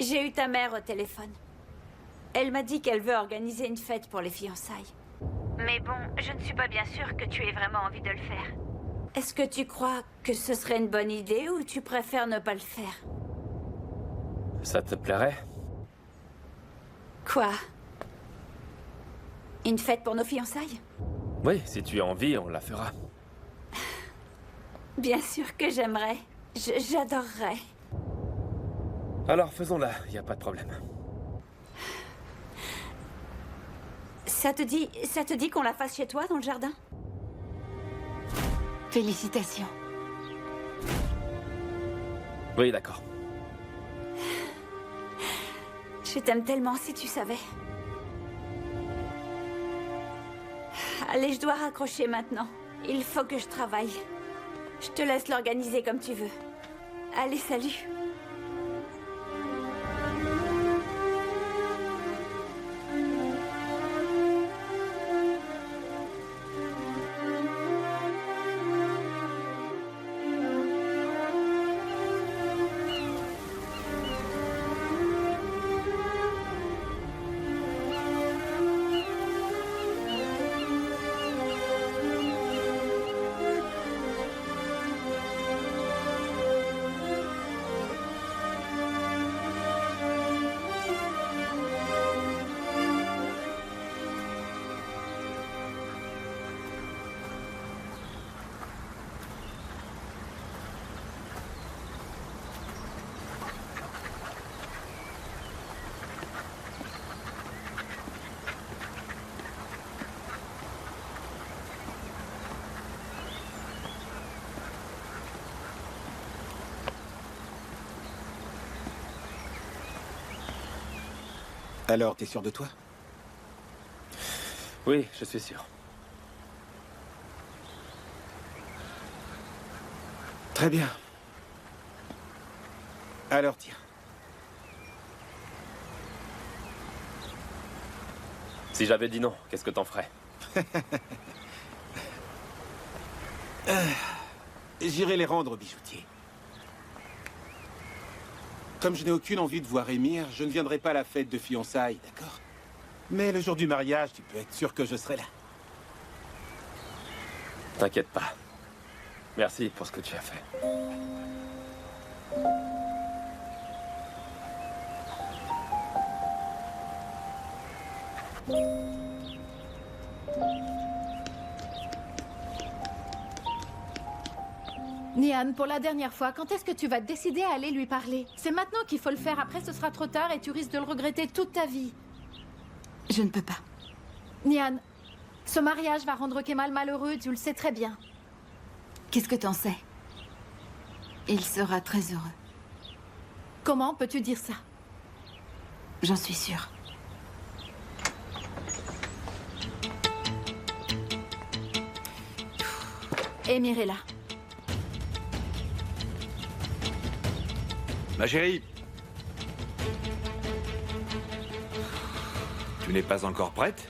J'ai eu ta mère au téléphone. Elle m'a dit qu'elle veut organiser une fête pour les fiançailles. Mais bon, je ne suis pas bien sûre que tu aies vraiment envie de le faire. Est-ce que tu crois que ce serait une bonne idée ou tu préfères ne pas le faire? Ça te plairait? Quoi? Une fête pour nos fiançailles? Oui, si tu as envie, on la fera. Bien sûr que j'aimerais. J'adorerais. Alors faisons-la, y a pas de problème. Ça te dit qu'on la fasse chez toi, dans le jardin? Félicitations. Oui, d'accord. Je t'aime tellement, si tu savais. Allez, je dois raccrocher maintenant. Il faut que je travaille. Je te laisse l'organiser comme tu veux. Allez, salut. Alors, t'es sûr de toi? Oui, je suis sûr. Très bien. Alors, tiens. Si j'avais dit non, qu'est-ce que t'en ferais? J'irai les rendre au bijoutier. Comme je n'ai aucune envie de voir Émir, je ne viendrai pas à la fête de fiançailles, d'accord? Mais le jour du mariage, tu peux être sûr que je serai là. T'inquiète pas. Merci pour ce que tu as fait. Nian, pour la dernière fois, quand est-ce que tu vas te décider à aller lui parler? C'est maintenant qu'il faut le faire, après ce sera trop tard et tu risques de le regretter toute ta vie. Je ne peux pas. Nian, ce mariage va rendre Kemal malheureux, tu le sais très bien. Qu'est-ce que t'en sais? Il sera très heureux. Comment peux-tu dire ça? J'en suis sûre. Émir est là. Ma chérie. Tu n'es pas encore prête?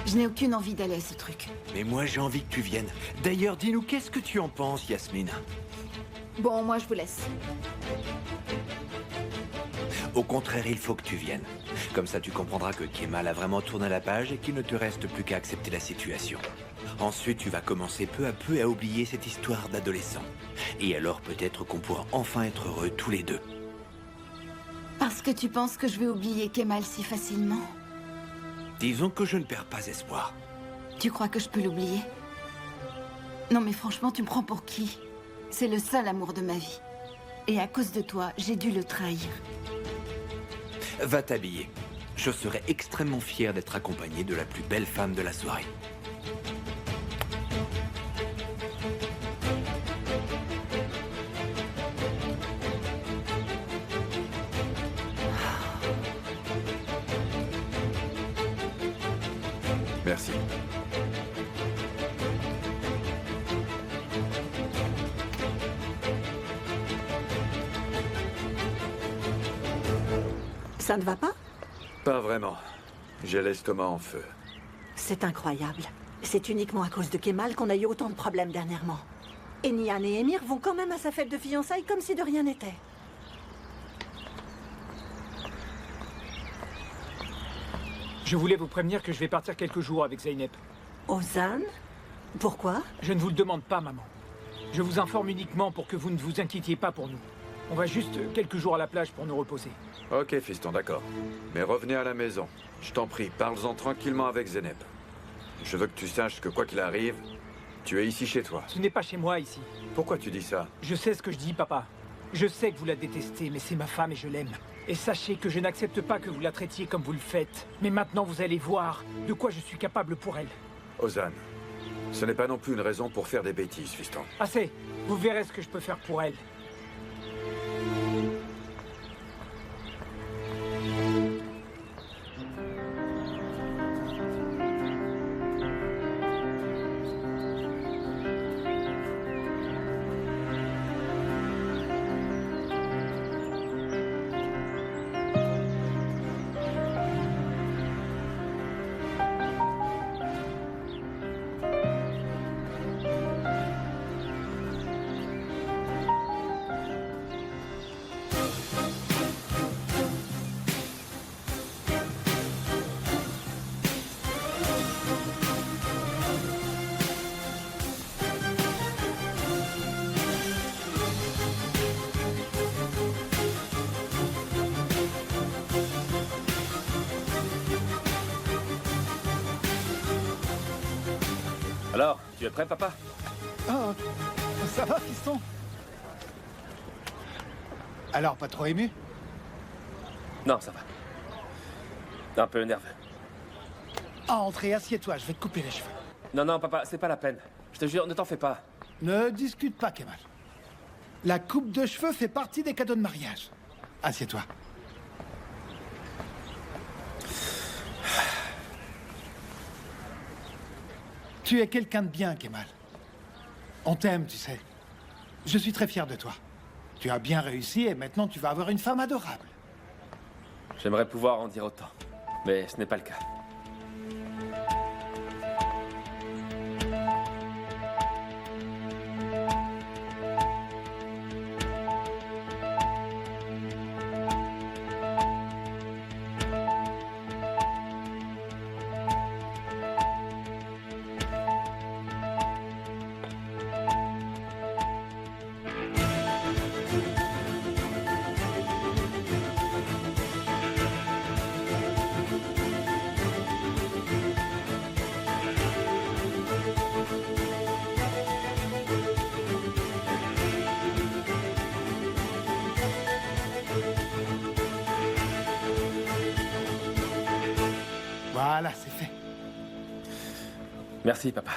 Je n'ai aucune envie d'aller à ce truc. Mais moi j'ai envie que tu viennes. D'ailleurs, dis-nous, qu'est-ce que tu en penses, Yasmine? Bon, moi je vous laisse. Au contraire, il faut que tu viennes. Comme ça, tu comprendras que Kemal a vraiment tourné la page et qu'il ne te reste plus qu'à accepter la situation. Ensuite, tu vas commencer peu à peu à oublier cette histoire d'adolescent. Et alors, peut-être qu'on pourra enfin être heureux tous les deux. Parce que tu penses que je vais oublier Kemal si facilement? Disons que je ne perds pas espoir. Tu crois que je peux l'oublier? Non mais franchement, tu me prends pour qui? C'est le seul amour de ma vie. Et à cause de toi, j'ai dû le trahir. Va t'habiller. Je serai extrêmement fier d'être accompagné de la plus belle femme de la soirée. Merci. Ça ne va pas? Pas vraiment. J'ai l'estomac en feu. C'est incroyable. C'est uniquement à cause de Kemal qu'on a eu autant de problèmes dernièrement. Et Nian et Emir vont quand même à sa fête de fiançailles comme si de rien n'était. Je voulais vous prévenir que je vais partir quelques jours avec Zeynep. Ozan? Pourquoi? Je ne vous le demande pas, maman. Je vous informe uniquement pour que vous ne vous inquiétiez pas pour nous. On va juste quelques jours à la plage pour nous reposer. Ok, fiston, d'accord. Mais revenez à la maison. Je t'en prie, parle-en tranquillement avec Zeynep. Je veux que tu saches que quoi qu'il arrive, tu es ici chez toi. Ce n'est pas chez moi, ici. Pourquoi tu dis ça? Je sais ce que je dis, papa. Je sais que vous la détestez, mais c'est ma femme et je l'aime. Et sachez que je n'accepte pas que vous la traitiez comme vous le faites. Mais maintenant, vous allez voir de quoi je suis capable pour elle. Ozan, ce n'est pas non plus une raison pour faire des bêtises, fiston. Assez. Vous verrez ce que je peux faire pour elle. Alors, tu es prêt, papa? Oh, ça va, fiston? Alors, pas trop ému? Non, ça va. Un peu nerveux. Entrez, assieds-toi, je vais te couper les cheveux. Non, non, papa, c'est pas la peine. Je te jure, ne t'en fais pas. Ne discute pas, Kemal. La coupe de cheveux fait partie des cadeaux de mariage. Assieds-toi. Tu es quelqu'un de bien, Kemal. On t'aime, tu sais. Je suis très fier de toi. Tu as bien réussi et maintenant tu vas avoir une femme adorable. J'aimerais pouvoir en dire autant, mais ce n'est pas le cas. Voilà, c'est fait. Merci, papa.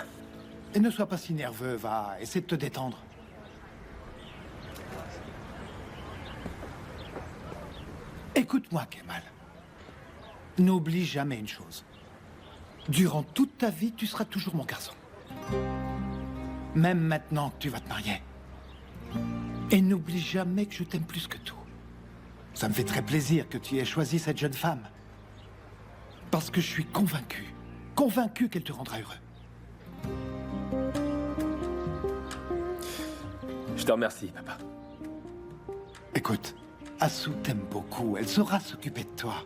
Et ne sois pas si nerveux, va, essaie de te détendre. Écoute-moi, Kemal. N'oublie jamais une chose. Durant toute ta vie, tu seras toujours mon garçon. Même maintenant que tu vas te marier. Et n'oublie jamais que je t'aime plus que tout. Ça me fait très plaisir que tu aies choisi cette jeune femme. Parce que je suis convaincu qu'elle te rendra heureux. Je te remercie, papa. Écoute, Assou t'aime beaucoup, elle saura s'occuper de toi.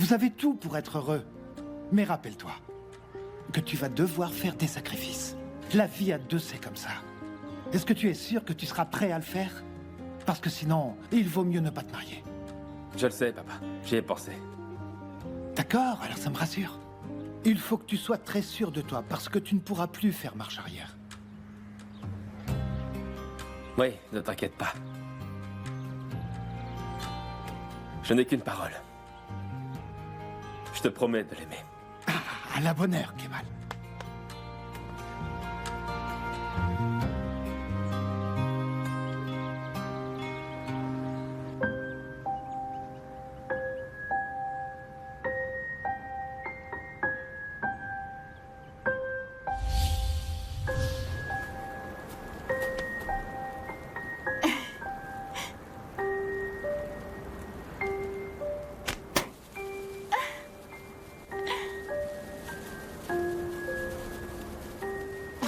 Vous avez tout pour être heureux. Mais rappelle-toi que tu vas devoir faire des sacrifices. La vie à deux, c'est comme ça. Est-ce que tu es sûr que tu seras prêt à le faire? Parce que sinon, il vaut mieux ne pas te marier. Je le sais, papa. J'y ai pensé. D'accord, alors ça me rassure. Il faut que tu sois très sûr de toi, parce que tu ne pourras plus faire marche arrière. Oui, ne t'inquiète pas. Je n'ai qu'une parole. Je te promets de l'aimer. À la bonne heure, Kemal.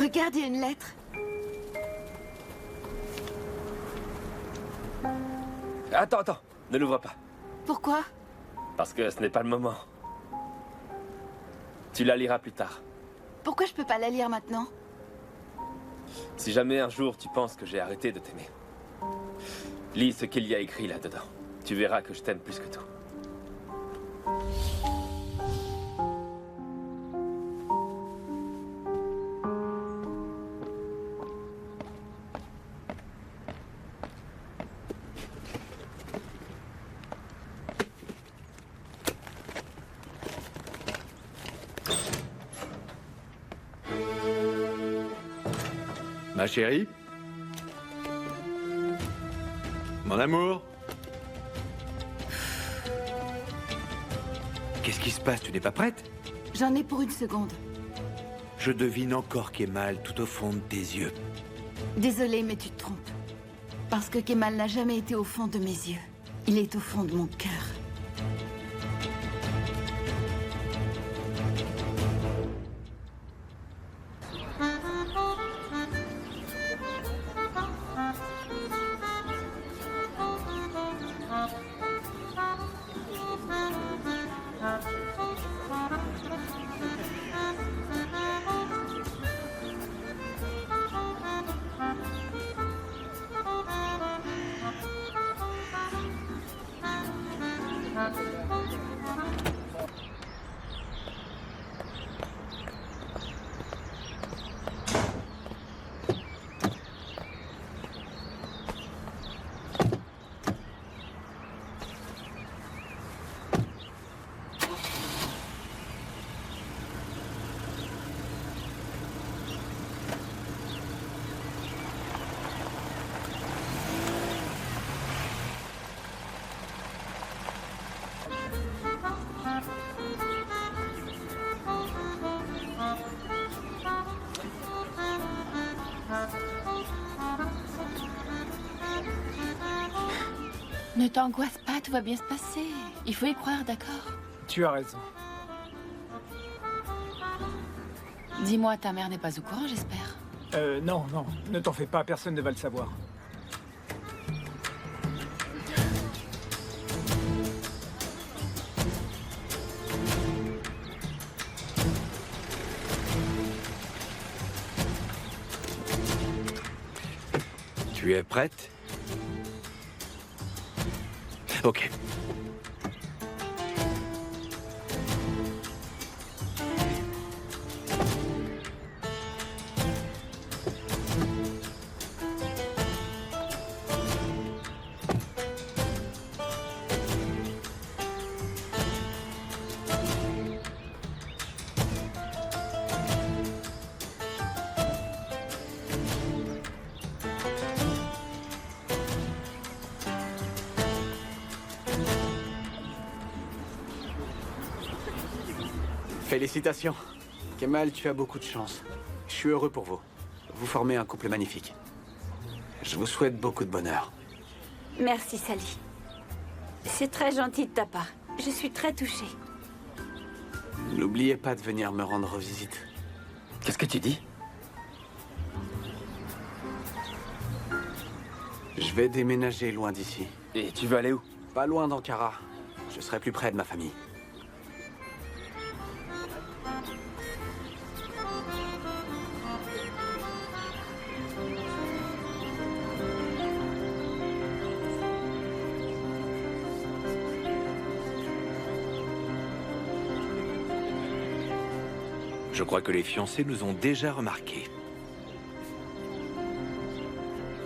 Regarde, il y a une lettre. Attends, ne l'ouvre pas. Pourquoi? Parce que ce n'est pas le moment. Tu la liras plus tard. Pourquoi je peux pas la lire maintenant? Si jamais un jour tu penses que j'ai arrêté de t'aimer, lis ce qu'il y a écrit là-dedans. Tu verras que je t'aime plus que tout. Ma chérie? Mon amour? Qu'est-ce qui se passe? Tu n'es pas prête? J'en ai pour une seconde. Je devine encore Kemal tout au fond de tes yeux. Désolée, mais tu te trompes. Parce que Kemal n'a jamais été au fond de mes yeux. Il est au fond de mon cœur. Ne t'angoisse pas, tout va bien se passer. Il faut y croire, d'accord? Tu as raison. Dis-moi, ta mère n'est pas au courant, j'espère. Non, ne t'en fais pas, personne ne va le savoir. Tu es prête? Ok. Félicitations. Kemal, tu as beaucoup de chance. Je suis heureux pour vous. Vous formez un couple magnifique. Je vous souhaite beaucoup de bonheur. Merci, Sally. C'est très gentil de ta part. Je suis très touchée. N'oubliez pas de venir me rendre visite. Qu'est-ce que tu dis? Je vais déménager loin d'ici. Et tu veux aller où? Pas loin d'Ankara. Je serai plus près de ma famille. Je crois que les fiancés nous ont déjà remarqués.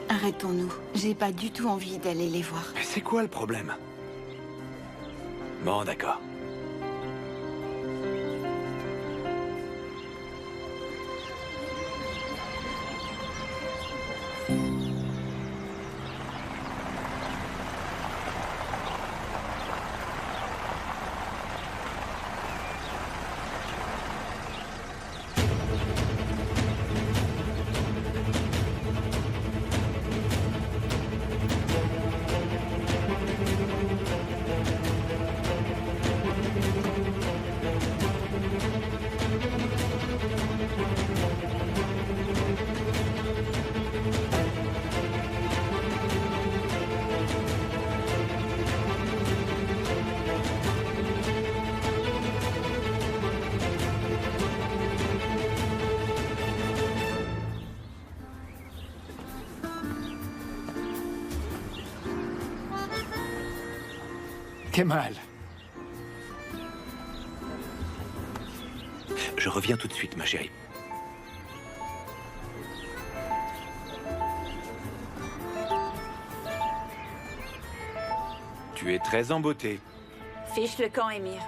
Arrêtons-nous. J'ai pas du tout envie d'aller les voir. Mais c'est quoi le problème? Bon, d'accord. Kemal. Je reviens tout de suite, ma chérie. Tu es très en beauté. Fiche le camp, Émir.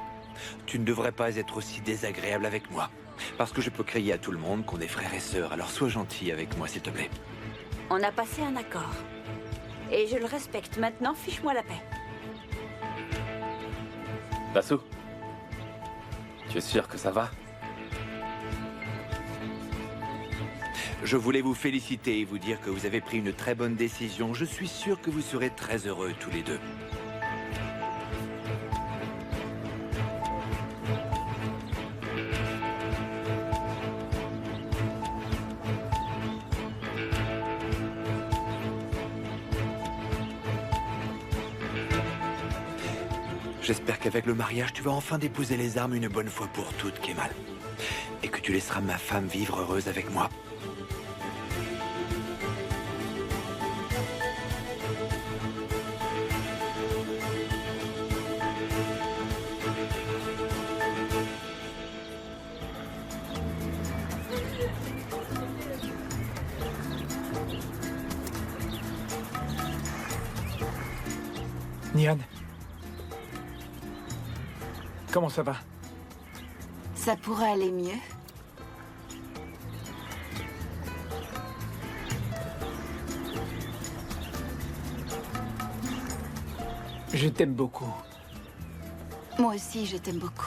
Tu ne devrais pas être aussi désagréable avec moi. Parce que je peux crier à tout le monde qu'on est frères et sœurs, alors sois gentil avec moi, s'il te plaît. On a passé un accord. Et je le respecte. Maintenant, fiche-moi la paix. Lasso, tu es sûr que ça va? Je voulais vous féliciter et vous dire que vous avez pris une très bonne décision. Je suis sûr que vous serez très heureux tous les deux. J'espère qu'avec le mariage, tu vas enfin déposer les armes une bonne fois pour toutes, Kemal. Et que tu laisseras ma femme vivre heureuse avec moi. Nihan. Comment ça va? Ça pourrait aller mieux. Je t'aime beaucoup. Moi aussi, je t'aime beaucoup.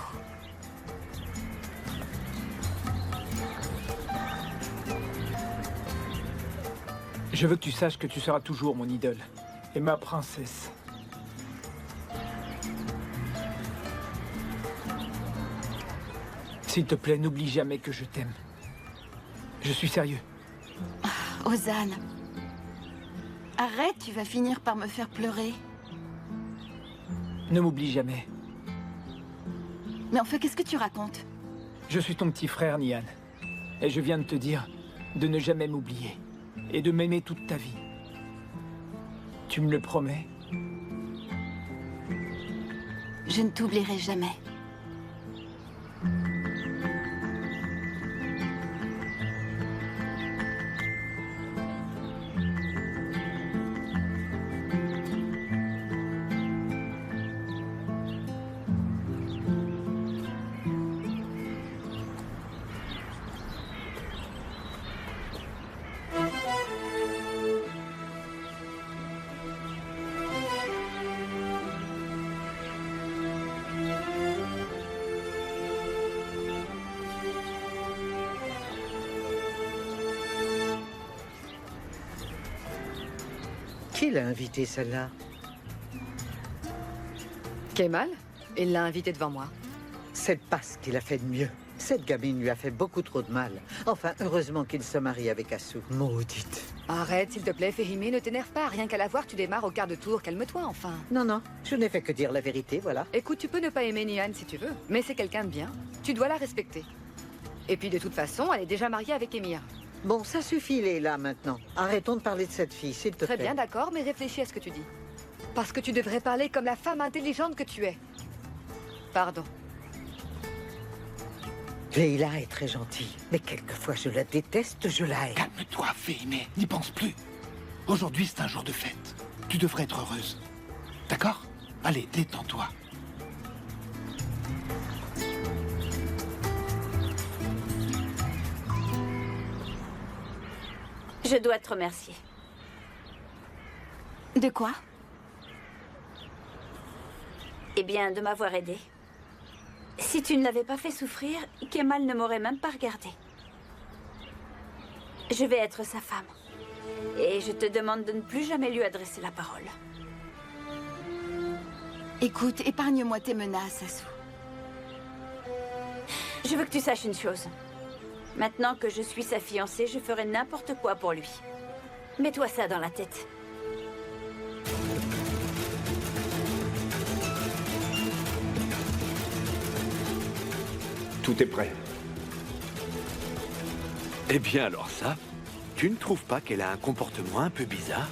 Je veux que tu saches que tu seras toujours mon idole. Et ma princesse. S'il te plaît, n'oublie jamais que je t'aime. Je suis sérieux. Ozan. Arrête, tu vas finir par me faire pleurer. Ne m'oublie jamais. Mais enfin, qu'est-ce que tu racontes? Je suis ton petit frère, Nihan. Et je viens de te dire de ne jamais m'oublier. Et de m'aimer toute ta vie. Tu me le promets? Je ne t'oublierai jamais. Qui l'a invité, celle-là? Kemal? Il l'a invité devant moi. C'est pas ce qu'il a fait de mieux. Cette gamine lui a fait beaucoup trop de mal. Enfin, heureusement qu'il se marie avec Assou. Maudite. Arrête, s'il te plaît, Fehimi, ne t'énerve pas. Rien qu'à la voir, tu démarres au quart de tour. Calme-toi, enfin. Non, non, je n'ai fait que dire la vérité, voilà. Écoute, tu peux ne pas aimer Nihan si tu veux, mais c'est quelqu'un de bien. Tu dois la respecter. Et puis, de toute façon, elle est déjà mariée avec Émir. Bon, ça suffit, Leila, maintenant. Arrêtons de parler de cette fille, s'il te plaît. Très bien, d'accord, mais réfléchis à ce que tu dis. Parce que tu devrais parler comme la femme intelligente que tu es. Pardon. Leila est très gentille, mais quelquefois je la déteste, je la hais. Calme-toi, Fehimé, n'y pense plus. Aujourd'hui, c'est un jour de fête. Tu devrais être heureuse. D'accord? Allez, détends-toi. Je dois te remercier. De quoi? Eh bien, de m'avoir aidé. Si tu ne l'avais pas fait souffrir, Kemal ne m'aurait même pas regardé. Je vais être sa femme. Et je te demande de ne plus jamais lui adresser la parole. Écoute, épargne-moi tes menaces, Assou. Je veux que tu saches une chose. Maintenant que je suis sa fiancée, je ferai n'importe quoi pour lui. Mets-toi ça dans la tête. Tout est prêt. Eh bien alors ça, tu ne trouves pas qu'elle a un comportement un peu bizarre?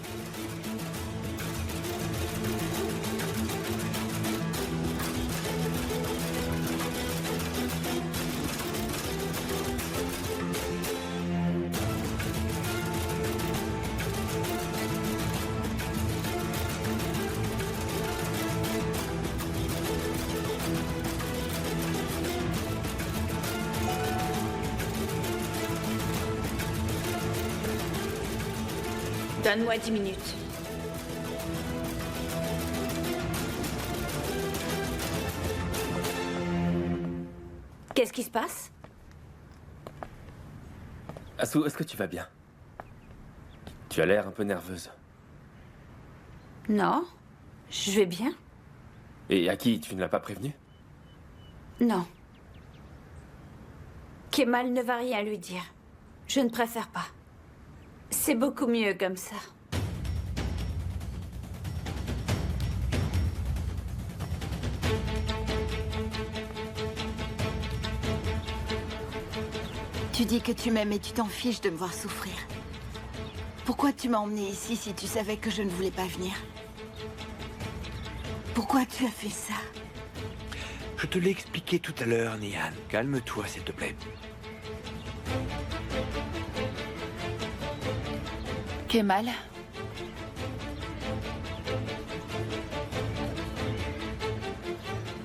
Donne-moi 10 minutes. Qu'est-ce qui se passe? Asu, est-ce que tu vas bien? Tu as l'air un peu nerveuse. Non, je vais bien. Et Aki, tu ne l'as pas prévenu? Non. Kemal ne va rien lui dire. Je ne préfère pas. C'est beaucoup mieux comme ça. Tu dis que tu m'aimes et tu t'en fiches de me voir souffrir. Pourquoi tu m'as emmenée ici si tu savais que je ne voulais pas venir? Pourquoi tu as fait ça? Je te l'ai expliqué tout à l'heure, Nihan. Calme-toi, s'il te plaît. Kemal.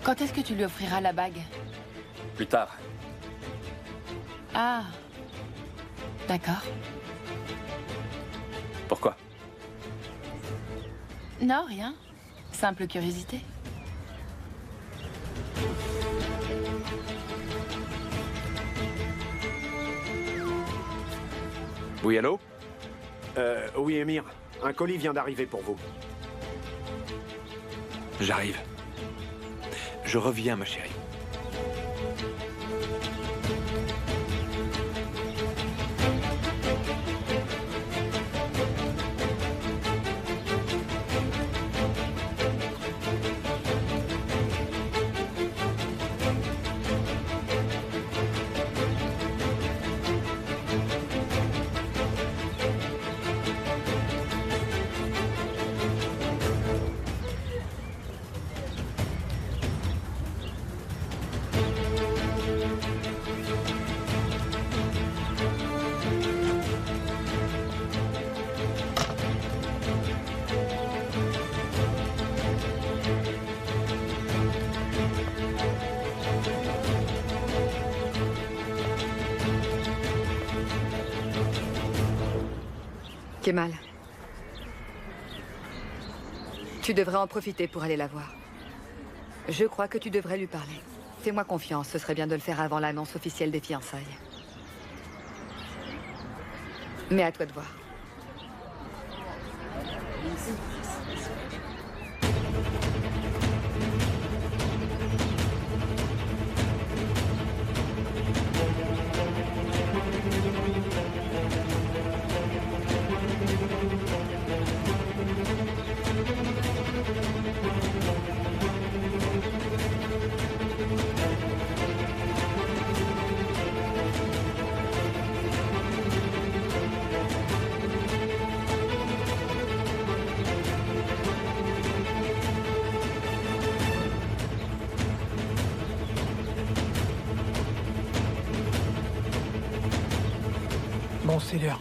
Quand est-ce que tu lui offriras la bague? Plus tard. Ah. D'accord. Pourquoi? Non, rien. Simple curiosité. Oui, allô? Oui, Émir. Un colis vient d'arriver pour vous. J'arrive. Je reviens, ma chérie. Kemal. Tu devrais en profiter pour aller la voir. Je crois que tu devrais lui parler. Fais-moi confiance, ce serait bien de le faire avant l'annonce officielle des fiançailles. Mais à toi de voir. Bon, c'est l'heure.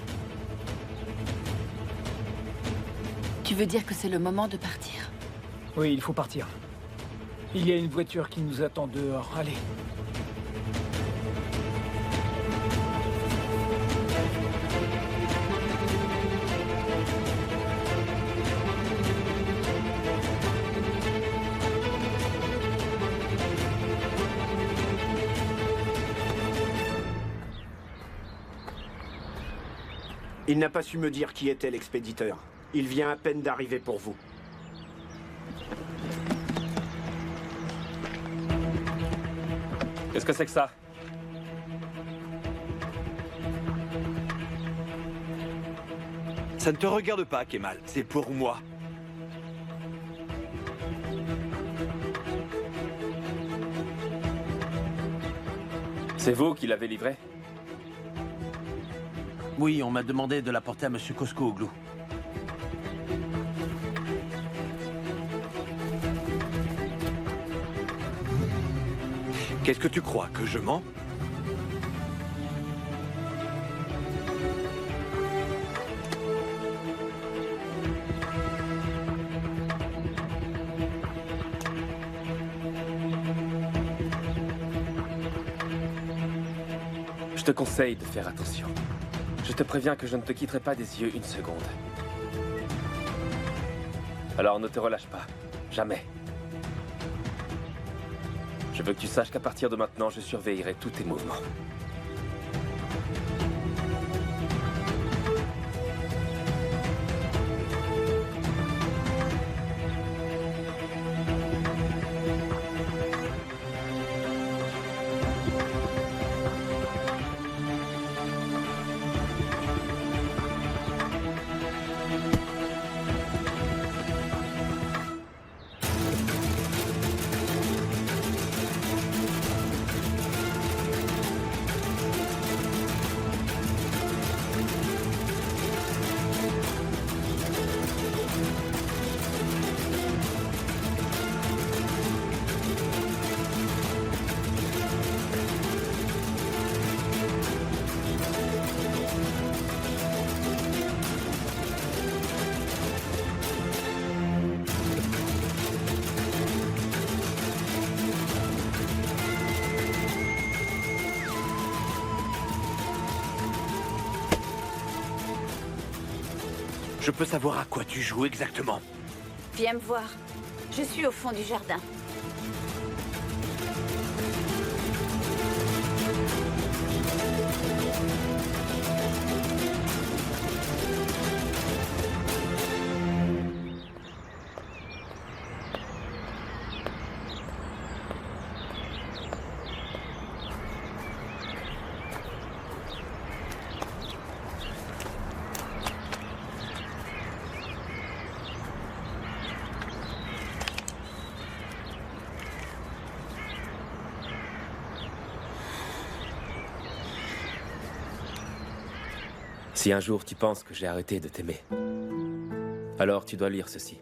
Tu veux dire que c'est le moment de partir? Oui, il faut partir. Il y a une voiture qui nous attend dehors. Allez. Il n'a pas su me dire qui était l'expéditeur. Il vient à peine d'arriver pour vous. Qu'est-ce que c'est que ça? Ça ne te regarde pas, Kemal. C'est pour moi. C'est vous qui l'avez livré? Oui, on m'a demandé de la porter à Monsieur Kosko-Oglou. Qu'est-ce que tu crois, que je mens? Je te conseille de faire attention. Je te préviens que je ne te quitterai pas des yeux une seconde. Alors ne te relâche pas. Jamais. Je veux que tu saches qu'à partir de maintenant, je surveillerai tous tes mouvements. Je peux savoir à quoi tu joues exactement? Viens me voir. Je suis au fond du jardin. Si un jour tu penses que j'ai arrêté de t'aimer, alors tu dois lire ceci.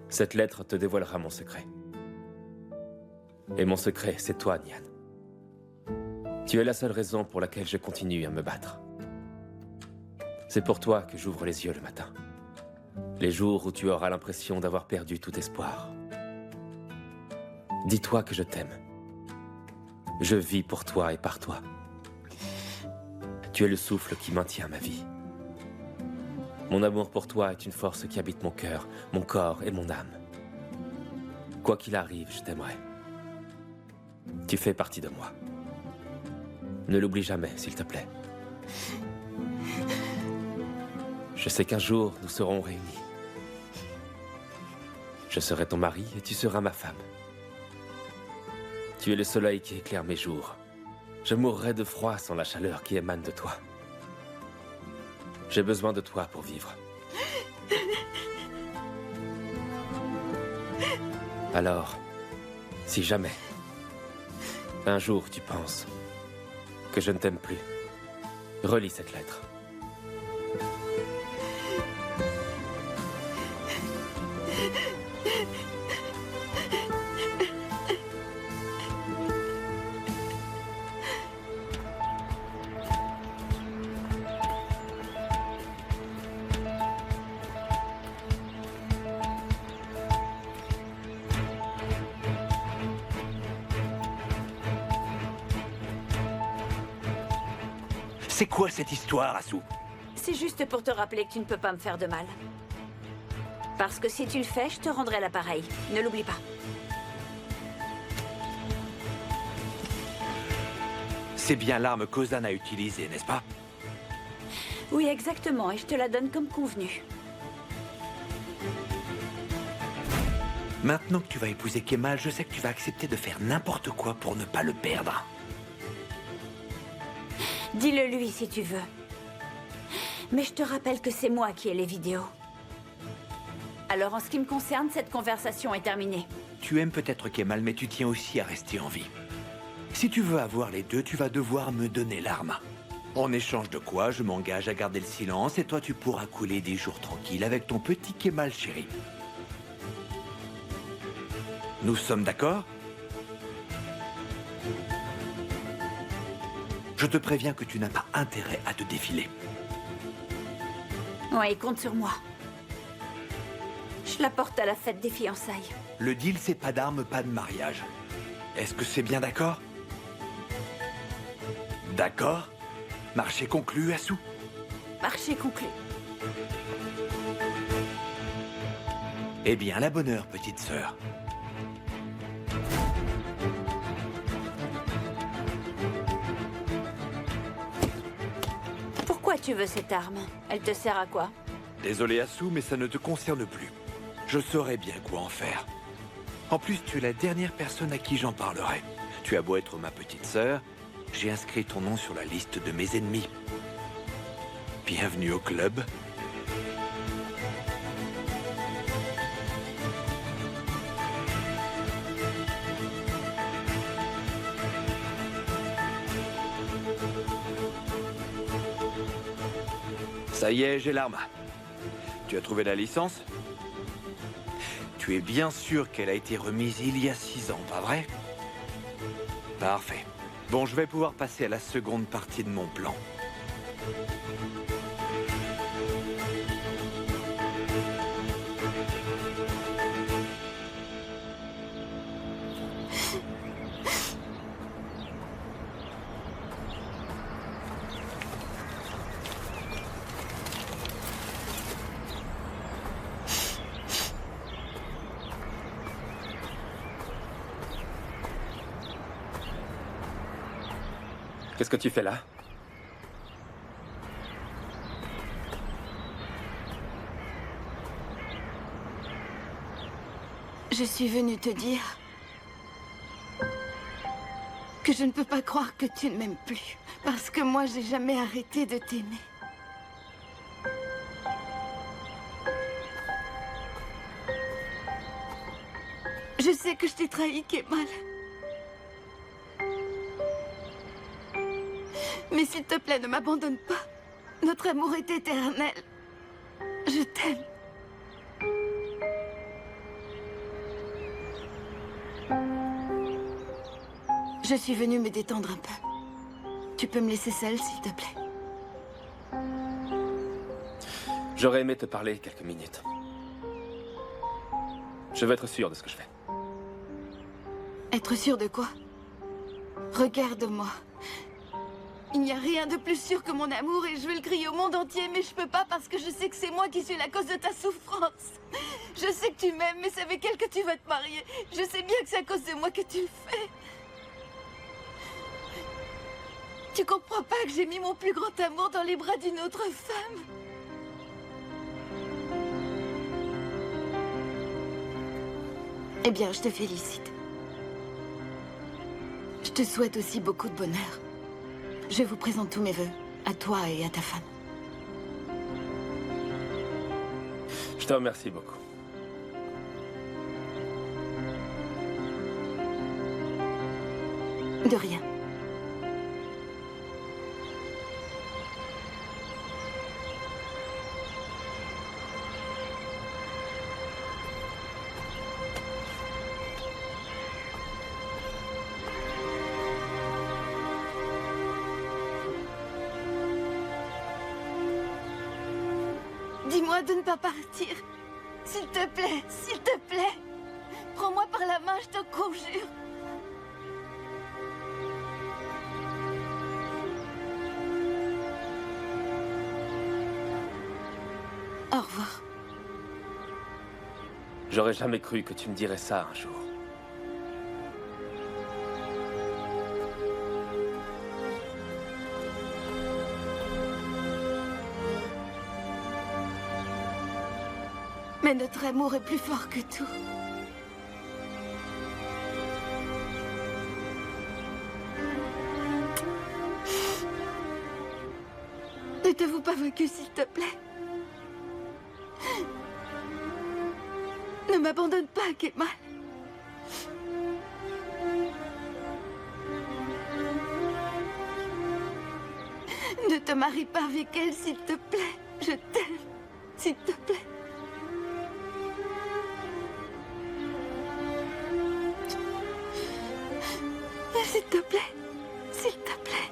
Cette lettre te dévoilera mon secret. Et mon secret, c'est toi, Nian. Tu es la seule raison pour laquelle je continue à me battre. C'est pour toi que j'ouvre les yeux le matin. Les jours où tu auras l'impression d'avoir perdu tout espoir. Dis-toi que je t'aime. Je vis pour toi et par toi. Tu es le souffle qui maintient ma vie. Mon amour pour toi est une force qui habite mon cœur, mon corps et mon âme. Quoi qu'il arrive, je t'aimerai. Tu fais partie de moi. Ne l'oublie jamais, s'il te plaît. Je sais qu'un jour, nous serons réunis. Je serai ton mari et tu seras ma femme. Tu es le soleil qui éclaire mes jours. Je mourrais de froid sans la chaleur qui émane de toi. J'ai besoin de toi pour vivre. Alors, si jamais, un jour tu penses que je ne t'aime plus, relis cette lettre. C'est quoi cette histoire, Asu? C'est juste pour te rappeler que tu ne peux pas me faire de mal. Parce que si tu le fais, je te rendrai l'appareil. Ne l'oublie pas. C'est bien l'arme qu'Ozan a utilisée, n'est-ce pas? Oui, exactement, et je te la donne comme convenu. Maintenant que tu vas épouser Kemal, je sais que tu vas accepter de faire n'importe quoi pour ne pas le perdre. Dis-le lui si tu veux. Mais je te rappelle que c'est moi qui ai les vidéos. Alors en ce qui me concerne, cette conversation est terminée. Tu aimes peut-être Kemal, mais tu tiens aussi à rester en vie. Si tu veux avoir les deux, tu vas devoir me donner l'arme. En échange de quoi, je m'engage à garder le silence et toi tu pourras couler des jours tranquilles avec ton petit Kemal chéri. Nous sommes d'accord? Je te préviens que tu n'as pas intérêt à te défiler. Ouais, compte sur moi. Je la porte à la fête des fiançailles. Le deal, c'est pas d'armes, pas de mariage. Est-ce que c'est bien d'accord? D'accord? Marché conclu, Asu? Marché conclu. Eh bien, la bonne heure, petite sœur. Pourquoi tu veux cette arme? Elle te sert à quoi? Désolé, Asu, mais ça ne te concerne plus. Je saurais bien quoi en faire. En plus, tu es la dernière personne à qui j'en parlerai. Tu as beau être ma petite sœur, j'ai inscrit ton nom sur la liste de mes ennemis. Bienvenue au club. Ça y est, j'ai l'arme. Tu as trouvé la licence? Tu es bien sûr qu'elle a été remise il y a 6 ans, pas vrai? Parfait. Bon, je vais pouvoir passer à la seconde partie de mon plan. Qu'est-ce que tu fais là? Je suis venue te dire que je ne peux pas croire que tu ne m'aimes plus. Parce que moi, j'ai jamais arrêté de t'aimer. Je sais que je t'ai trahi, Kemal. Mais s'il te plaît, ne m'abandonne pas. Notre amour est éternel. Je t'aime. Je suis venue me détendre un peu. Tu peux me laisser seule, s'il te plaît? J'aurais aimé te parler quelques minutes. Je veux être sûr de ce que je fais. Être sûr de quoi? Regarde-moi. Il n'y a rien de plus sûr que mon amour et je vais le crier au monde entier, mais je peux pas parce que je sais que c'est moi qui suis la cause de ta souffrance. Je sais que tu m'aimes, mais c'est avec elle que tu vas te marier. Je sais bien que c'est à cause de moi que tu le fais. Tu comprends pas que j'ai mis mon plus grand amour dans les bras d'une autre femme? Eh bien, je te félicite. Je te souhaite aussi beaucoup de bonheur. Je vous présente tous mes vœux, à toi et à ta femme. Je te remercie beaucoup. De rien. Dis-moi de ne pas partir. S'il te plaît, s'il te plaît. Prends-moi par la main, je te conjure. Au revoir. J'aurais jamais cru que tu me dirais ça un jour. Mais notre amour est plus fort que tout. Ne t'avoue pas vaincu, s'il te plaît. Ne m'abandonne pas, Kemal. Ne te marie pas avec elle, s'il te plaît. Je t'aime, s'il te plaît. S'il te plaît, s'il te plaît.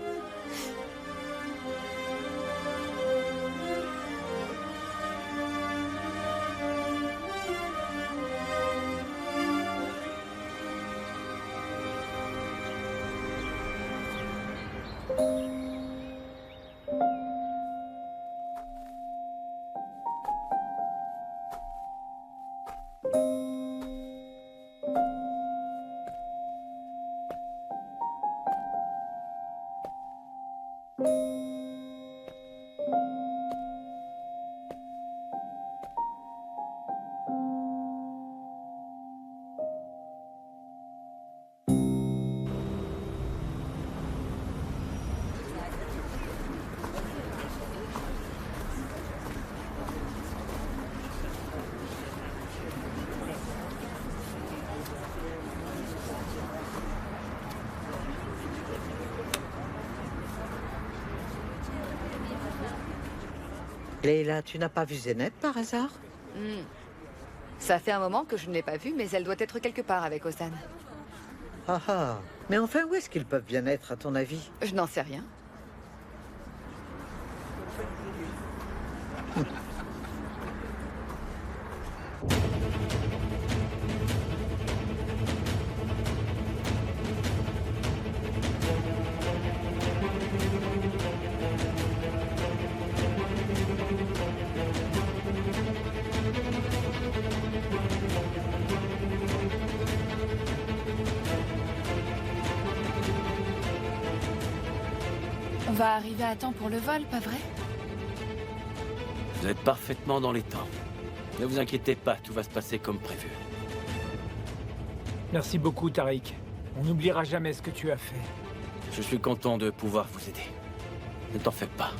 Leila, tu n'as pas vu Zeynep par hasard? Ça fait un moment que je ne l'ai pas vue, mais elle doit être quelque part avec Ozan. Ah ah. Mais enfin, où est-ce qu'ils peuvent bien être, à ton avis? Je n'en sais rien. On va arriver à temps pour le vol, pas vrai? Vous êtes parfaitement dans les temps. Ne vous inquiétez pas, tout va se passer comme prévu. Merci beaucoup, Tariq. On n'oubliera jamais ce que tu as fait. Je suis content de pouvoir vous aider. Ne t'en fais pas.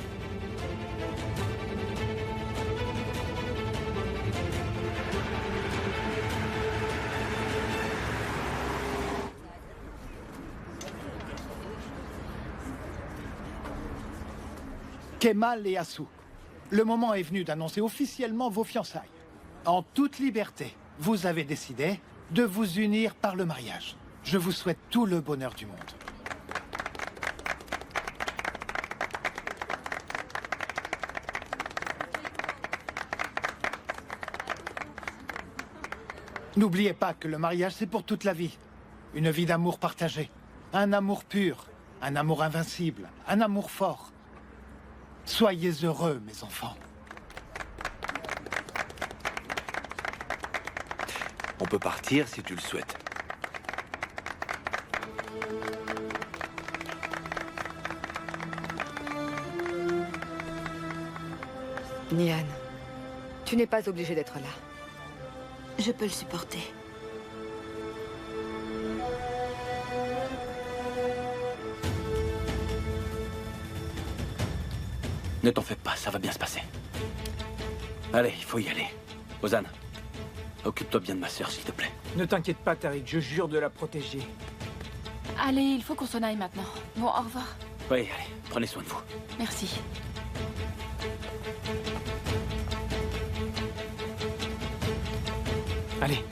Kemal et Assou, le moment est venu d'annoncer officiellement vos fiançailles. En toute liberté, vous avez décidé de vous unir par le mariage. Je vous souhaite tout le bonheur du monde. N'oubliez pas que le mariage, c'est pour toute la vie. Une vie d'amour partagé. Un amour pur. Un amour invincible. Un amour fort. Soyez heureux, mes enfants. On peut partir si tu le souhaites. Nian, tu n'es pas obligé d'être là. Je peux le supporter. Ne t'en fais pas, ça va bien se passer. Allez, il faut y aller. Ozan, occupe-toi bien de ma sœur, s'il te plaît. Ne t'inquiète pas, Tariq, je jure de la protéger. Allez, il faut qu'on s'en aille maintenant. Bon, au revoir. Oui, allez, prenez soin de vous. Merci. Allez.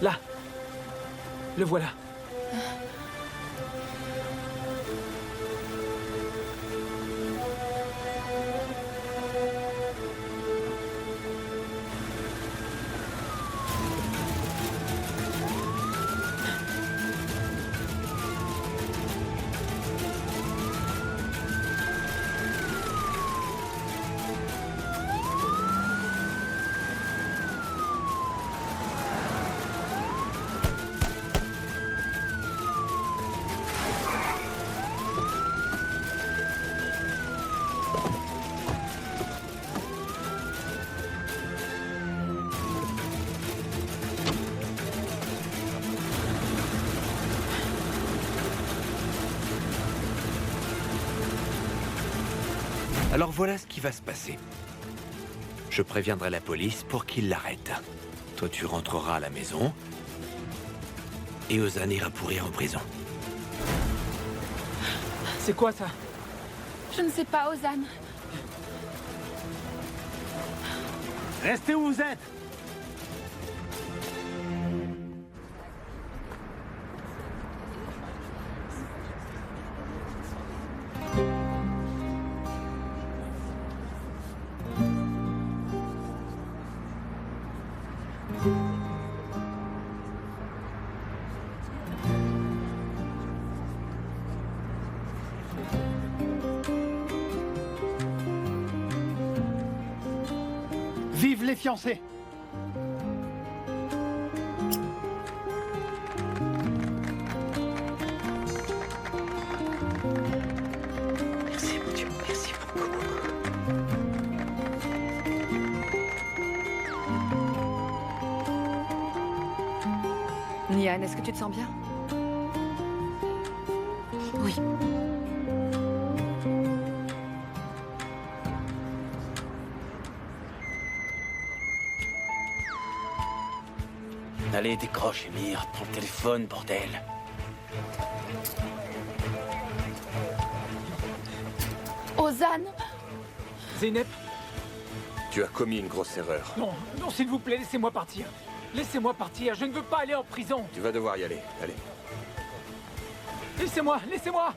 Là. Le voilà. Alors voilà ce qui va se passer. Je préviendrai la police pour qu'ils l'arrêtent. Toi, tu rentreras à la maison. Et Ozan ira pourrir en prison. C'est quoi ça? Je ne sais pas, Ozan. Restez où vous êtes. Vive les fiancés! Merci, mon Dieu, merci beaucoup. Nian, est-ce que tu te sens bien? Oui. Allez, décroche, Émir. Prends le téléphone, bordel. Ozan! Zeynep? Tu as commis une grosse erreur. Non, non, s'il vous plaît, laissez-moi partir. Laissez-moi partir, je ne veux pas aller en prison. Tu vas devoir y aller. Allez. Laissez-moi, laissez-moi!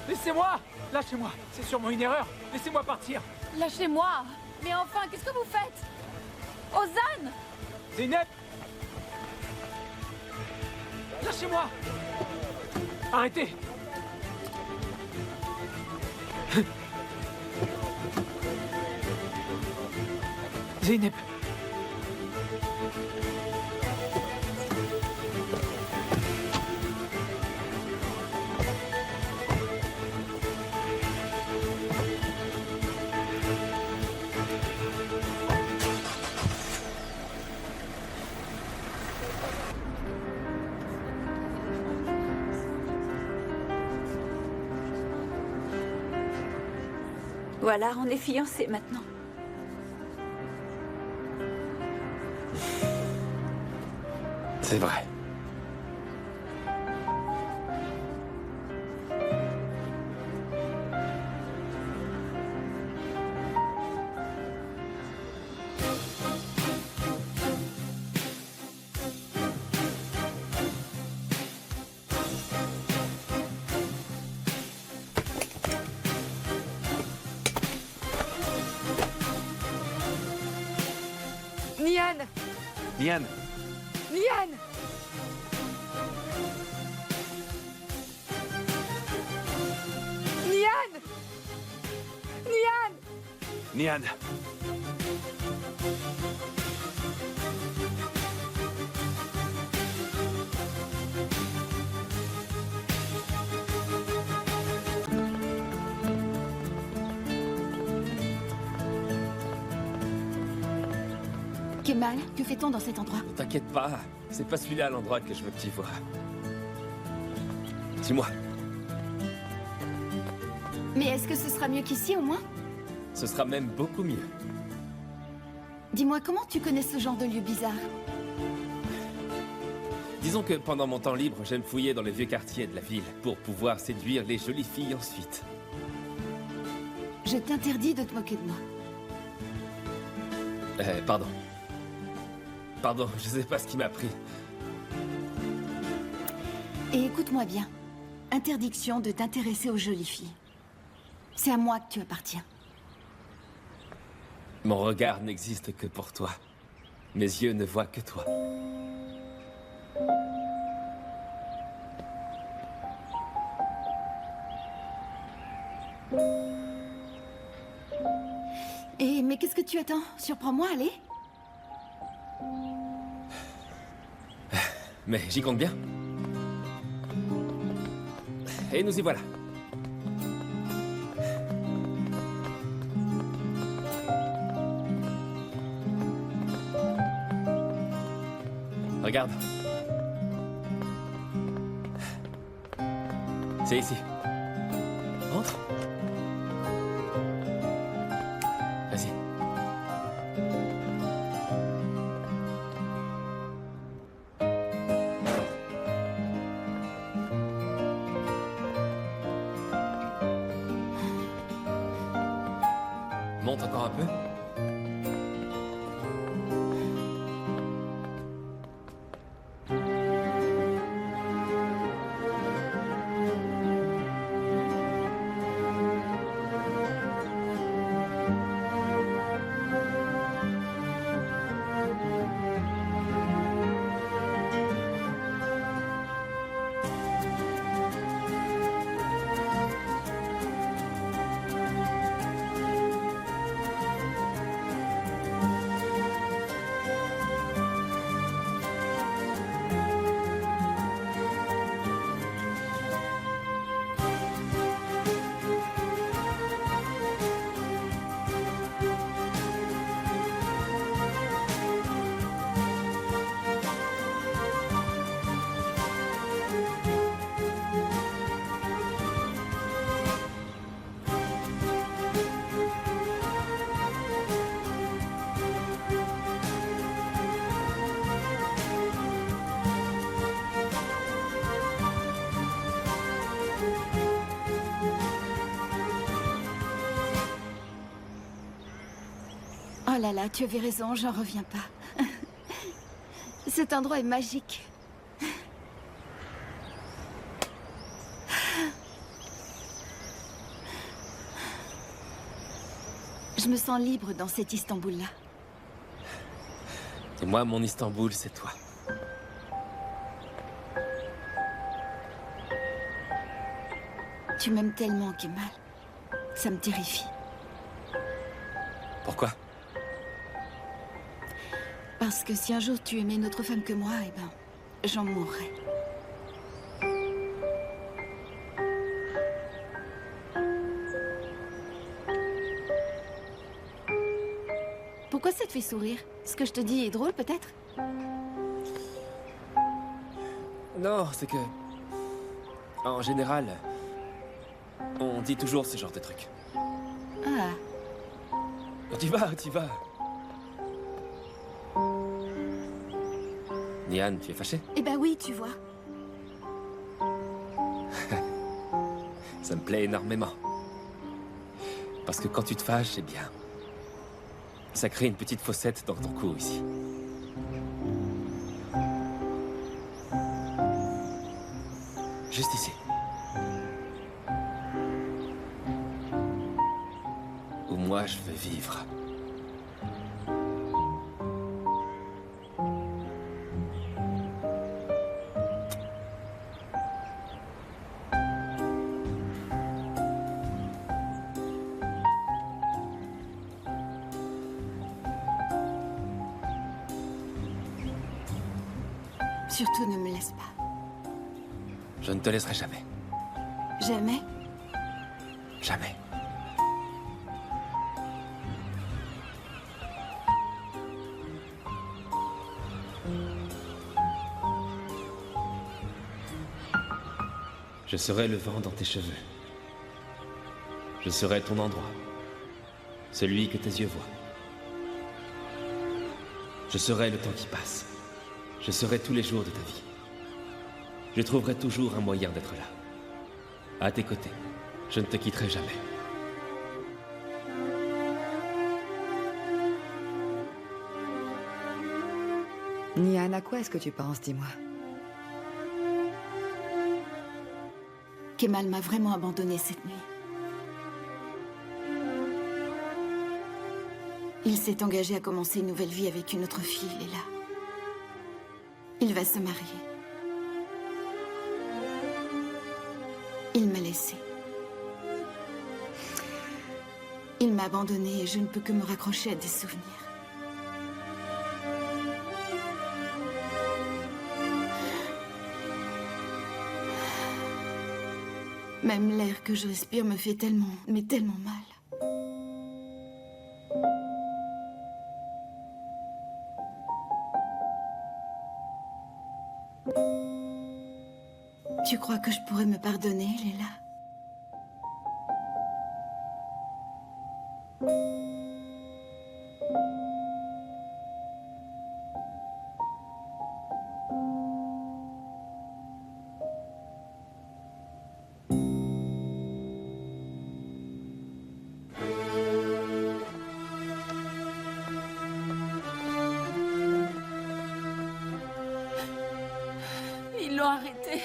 Laissez-moi! Lâchez-moi, c'est sûrement une erreur. Laissez-moi partir. Lâchez-moi! Mais enfin, qu'est-ce que vous faites? Ozan! Zeynep! Lâchez-moi! Arrêtez! Zeynep! Voilà, on est fiancés maintenant. C'est vrai. Nian! Nian, Nian! Nian! Nian! Nian. Kemal, que fait-on dans cet endroit? Ne t'inquiète pas, c'est pas celui-là l'endroit que je veux que tu vois. Dis-moi, Mais est-ce que ce sera mieux qu'ici au moins? ce sera même beaucoup mieux. Dis-moi, comment tu connais ce genre de lieu bizarre? Disons que pendant mon temps libre, j'aime fouiller dans les vieux quartiers de la ville pour pouvoir séduire les jolies filles ensuite. Je t'interdis de te moquer de moi. Pardon. Pardon, je sais pas ce qui m'a pris. Et écoute-moi bien. Interdiction de t'intéresser aux jolies filles. C'est à moi que tu appartiens. Mon regard n'existe que pour toi. Mes yeux ne voient que toi. Mais qu'est-ce que tu attends? Surprends-moi, allez. Mais j'y compte bien. Et nous y voilà. Regarde. C'est ici. Entre. Vas-y. Monte encore un peu. Oh là là, tu avais raison, j'en reviens pas. Cet endroit est magique. Je me sens libre dans cet Istanbul-là. Et moi, mon Istanbul, c'est toi. Tu m'aimes tellement, Kemal. Ça me terrifie. Pourquoi? Parce que si un jour tu aimais une autre femme que moi, eh ben, j'en mourrais. Pourquoi ça te fait sourire? Ce que je te dis est drôle, peut-être? Non, c'est que... En général, on dit toujours ce genre de trucs. Ah. Tu vas. Nian, tu es fâchée? Eh ben oui, tu vois. Ça me plaît énormément. Parce que quand tu te fâches, c'est bien. Ça crée une petite fossette dans ton cou ici. Juste ici. Où moi je veux vivre. Surtout ne me laisse pas. Je ne te laisserai jamais. Jamais? Jamais. Je serai le vent dans tes cheveux. Je serai ton endroit. Celui que tes yeux voient. Je serai le temps qui passe. Je serai tous les jours de ta vie. Je trouverai toujours un moyen d'être là. À tes côtés. Je ne te quitterai jamais. Nian, à quoi est-ce que tu penses, dis-moi? Kemal m'a vraiment abandonnée cette nuit. Il s'est engagé à commencer une nouvelle vie avec une autre fille, Leila. Il va se marier. Il m'a laissée. Il m'a abandonnée et je ne peux que me raccrocher à des souvenirs. Même l'air que je respire me fait tellement, mais tellement mal. Tu crois que je pourrais me pardonner, Leila? Ils l'ont arrêté.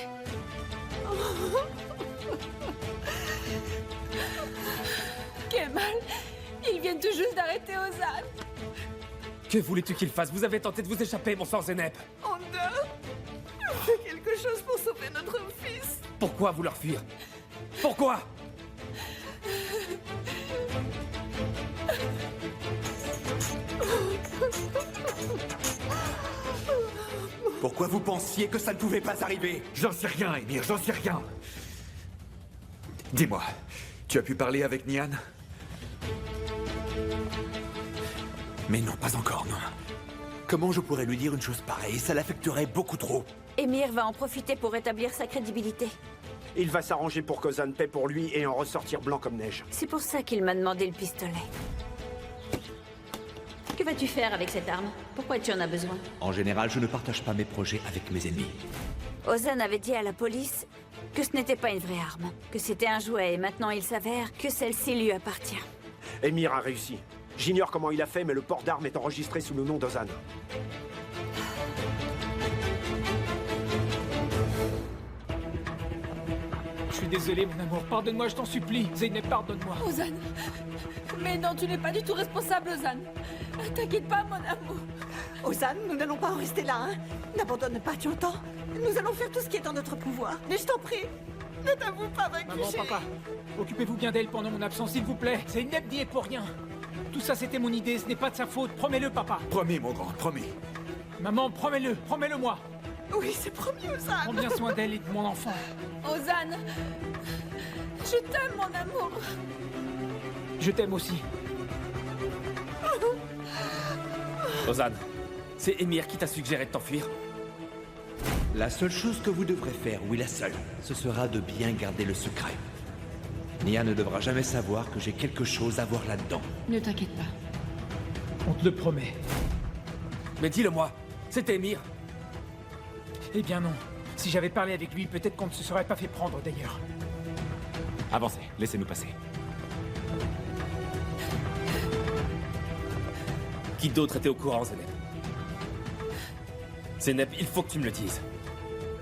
Kemal, ils viennent tout juste d'arrêter Ozan. Que voulais-tu qu'il fasse? Vous avez tenté de vous échapper, mon sang Zeynep. Ander, fais quelque chose pour sauver notre fils. Pourquoi vouloir fuir? Pourquoi? Pourquoi vous pensiez que ça ne pouvait pas arriver? J'en sais rien, Emir, j'en sais rien. Dis-moi, tu as pu parler avec Nian? Mais non, pas encore, non. Comment je pourrais lui dire une chose pareille? Ça l'affecterait beaucoup trop. Emir va en profiter pour rétablir sa crédibilité. Il va s'arranger pour qu'Ozan paie pour lui et en ressortir blanc comme neige. C'est pour ça qu'il m'a demandé le pistolet. Que vas-tu faire avec cette arme? Pourquoi tu en as besoin? En général, je ne partage pas mes projets avec mes ennemis. Ozan avait dit à la police que ce n'était pas une vraie arme, que c'était un jouet, et maintenant il s'avère que celle-ci lui appartient. Emir a réussi. J'ignore comment il a fait, mais le port d'armes est enregistré sous le nom d'Ozan. Je suis désolé, mon amour. Pardonne-moi, je t'en supplie. Zeynep, pardonne-moi. Ozan. Mais non, tu n'es pas du tout responsable, Ozan. T'inquiète pas, mon amour. Ozan, nous n'allons pas en rester là, hein. N'abandonne pas, tu entends? Nous allons faire tout ce qui est en notre pouvoir. Mais je t'en prie, ne t'avoue pas vaincu, Maman, chérie. papa, occupez-vous bien d'elle pendant mon absence, s'il vous plaît. Zeynep n'y est pour rien. Tout ça, c'était mon idée, ce n'est pas de sa faute. Promets-le, papa. Promis, mon grand, promis. Maman, promets-le, promets-le-moi. Oui, c'est promis, Ozan. Prends bien soin d'elle et de mon enfant. Ozan. Je t'aime, mon amour. Je t'aime aussi. Ozan, c'est Émir qui t'a suggéré de t'enfuir? La seule chose que vous devrez faire, oui la seule, ce sera de bien garder le secret. Nia ne devra jamais savoir que j'ai quelque chose à voir là-dedans. Ne t'inquiète pas. On te le promet. Mais dis-le-moi, c'était Émir. Eh bien non. Si j'avais parlé avec lui, peut-être qu'on ne se serait pas fait prendre d'ailleurs. Avancez, laissez-nous passer. Qui d'autre était au courant, Zeynep? Zeynep, il faut que tu me le dises.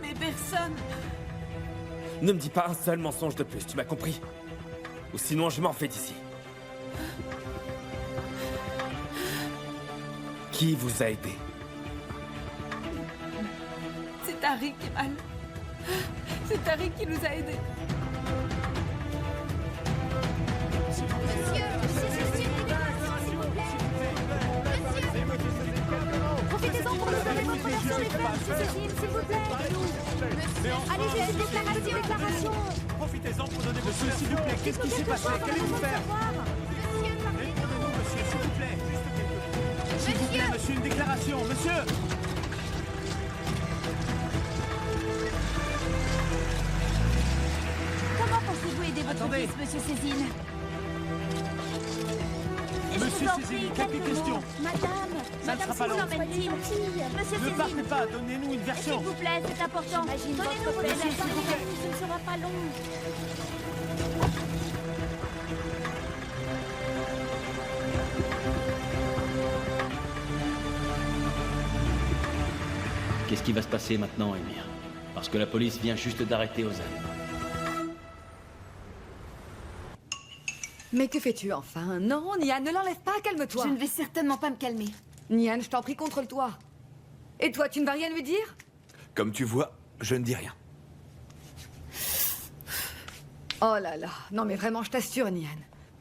Mais personne. Ne me dis pas un seul mensonge de plus, tu m'as compris? Ou sinon je m'en fais d'ici. Qui vous a aidé? C'est Tariq, Kemal. C'est Tariq qui nous a aidés. Profitez-en pour nous donner votre version des faits, monsieur Cécile, s'il vous plaît. Allez, déclaration. Profitez-en pour donner votre version. S'il vous plaît, qu'est-ce qui s'est passé? Qu'allez-vous faire? Répondez-nous, monsieur, s'il vous plaît. S'il vous plaît, monsieur, une déclaration, monsieur. Comment pensez-vous aider votre fils, monsieur Cézine? Monsieur Cézine, quelques questions. Ça ne sera pas long. Ne partez pas, donnez-nous une version. S'il vous plaît, c'est important. Donnez-nous vos Monsieur, s'il vous plaît. ce ne sera pas long. Qu'est-ce qui va se passer maintenant, Émir? Parce que la police vient juste d'arrêter Ozan. Mais que fais-tu enfin? Non, Nian, ne l'enlève pas, calme-toi. Je ne vais certainement pas me calmer. Nian, je t'en prie, contrôle-toi. Et toi, tu ne vas rien lui dire? Comme tu vois, je ne dis rien. Oh là là. Non mais vraiment, je t'assure, Nian.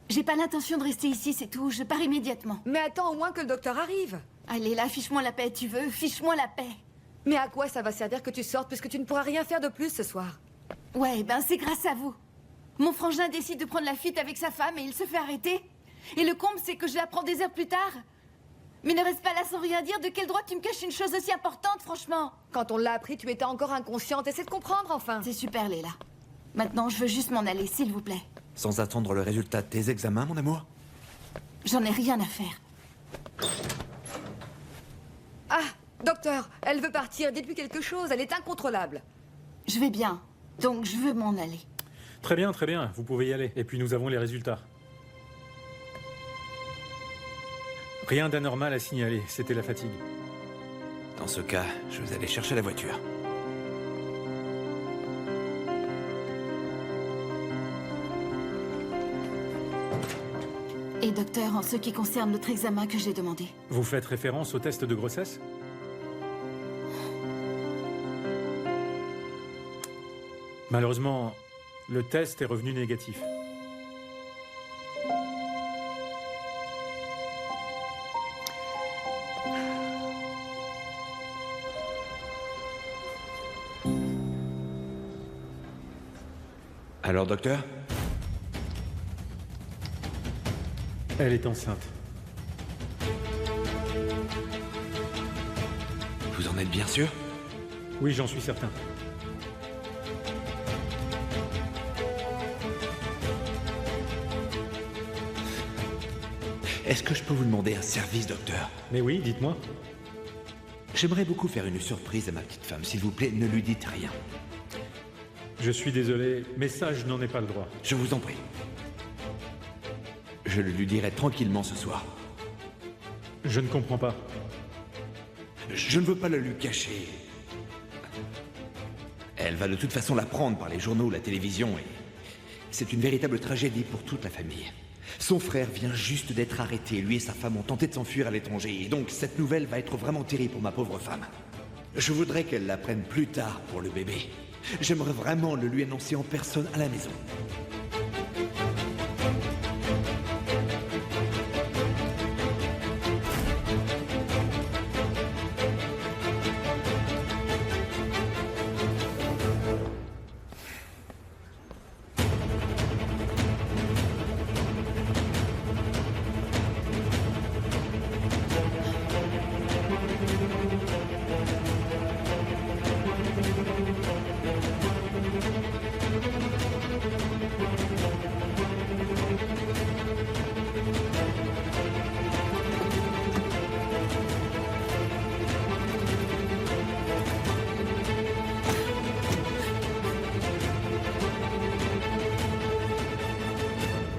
J'ai pas l'intention de rester ici, c'est tout. Je pars immédiatement. Mais attends au moins que le docteur arrive. Allez là, fiche-moi la paix, tu veux? Fiche-moi la paix. Mais à quoi ça va servir que tu sortes puisque tu ne pourras rien faire de plus ce soir? Ouais, ben c'est grâce à vous. Mon frangin décide de prendre la fuite avec sa femme et il se fait arrêter. Et le comble, c'est que je l'apprends des heures plus tard. Mais ne reste pas là sans rien dire. De quel droit tu me caches une chose aussi importante, franchement? Quand on l'a appris, tu étais encore inconsciente. Essaie de comprendre, enfin. C'est super, Léla. Maintenant, je veux juste m'en aller, s'il vous plaît. Sans attendre le résultat de tes examens, mon amour? J'en ai rien à faire. Ah, docteur, elle veut partir. Dites-lui quelque chose. Elle est incontrôlable. Je vais bien. Donc, je veux m'en aller. Très bien, vous pouvez y aller. Et puis nous avons les résultats. Rien d'anormal à signaler, c'était la fatigue. Dans ce cas, je vais aller chercher la voiture. Et docteur, en ce qui concerne l'autre examen que j'ai demandé. Vous faites référence au test de grossesse? Malheureusement, le test est revenu négatif. Alors, docteur? Elle est enceinte. Vous en êtes bien sûr? Oui, j'en suis certain. Est-ce que je peux vous demander un service, docteur? Mais oui, dites-moi. J'aimerais beaucoup faire une surprise à ma petite femme. S'il vous plaît, ne lui dites rien. Je suis désolé, mais ça, je n'en ai pas le droit. Je vous en prie. Je le lui dirai tranquillement ce soir. Je ne comprends pas. Je ne veux pas le lui cacher. Elle va de toute façon l'apprendre par les journaux ou la télévision et c'est une véritable tragédie pour toute la famille. Son frère vient juste d'être arrêté. Lui et sa femme ont tenté de s'enfuir à l'étranger. Et donc cette nouvelle va être vraiment terrible pour ma pauvre femme. Je voudrais qu'elle l'apprenne plus tard pour le bébé. J'aimerais vraiment le lui annoncer en personne à la maison.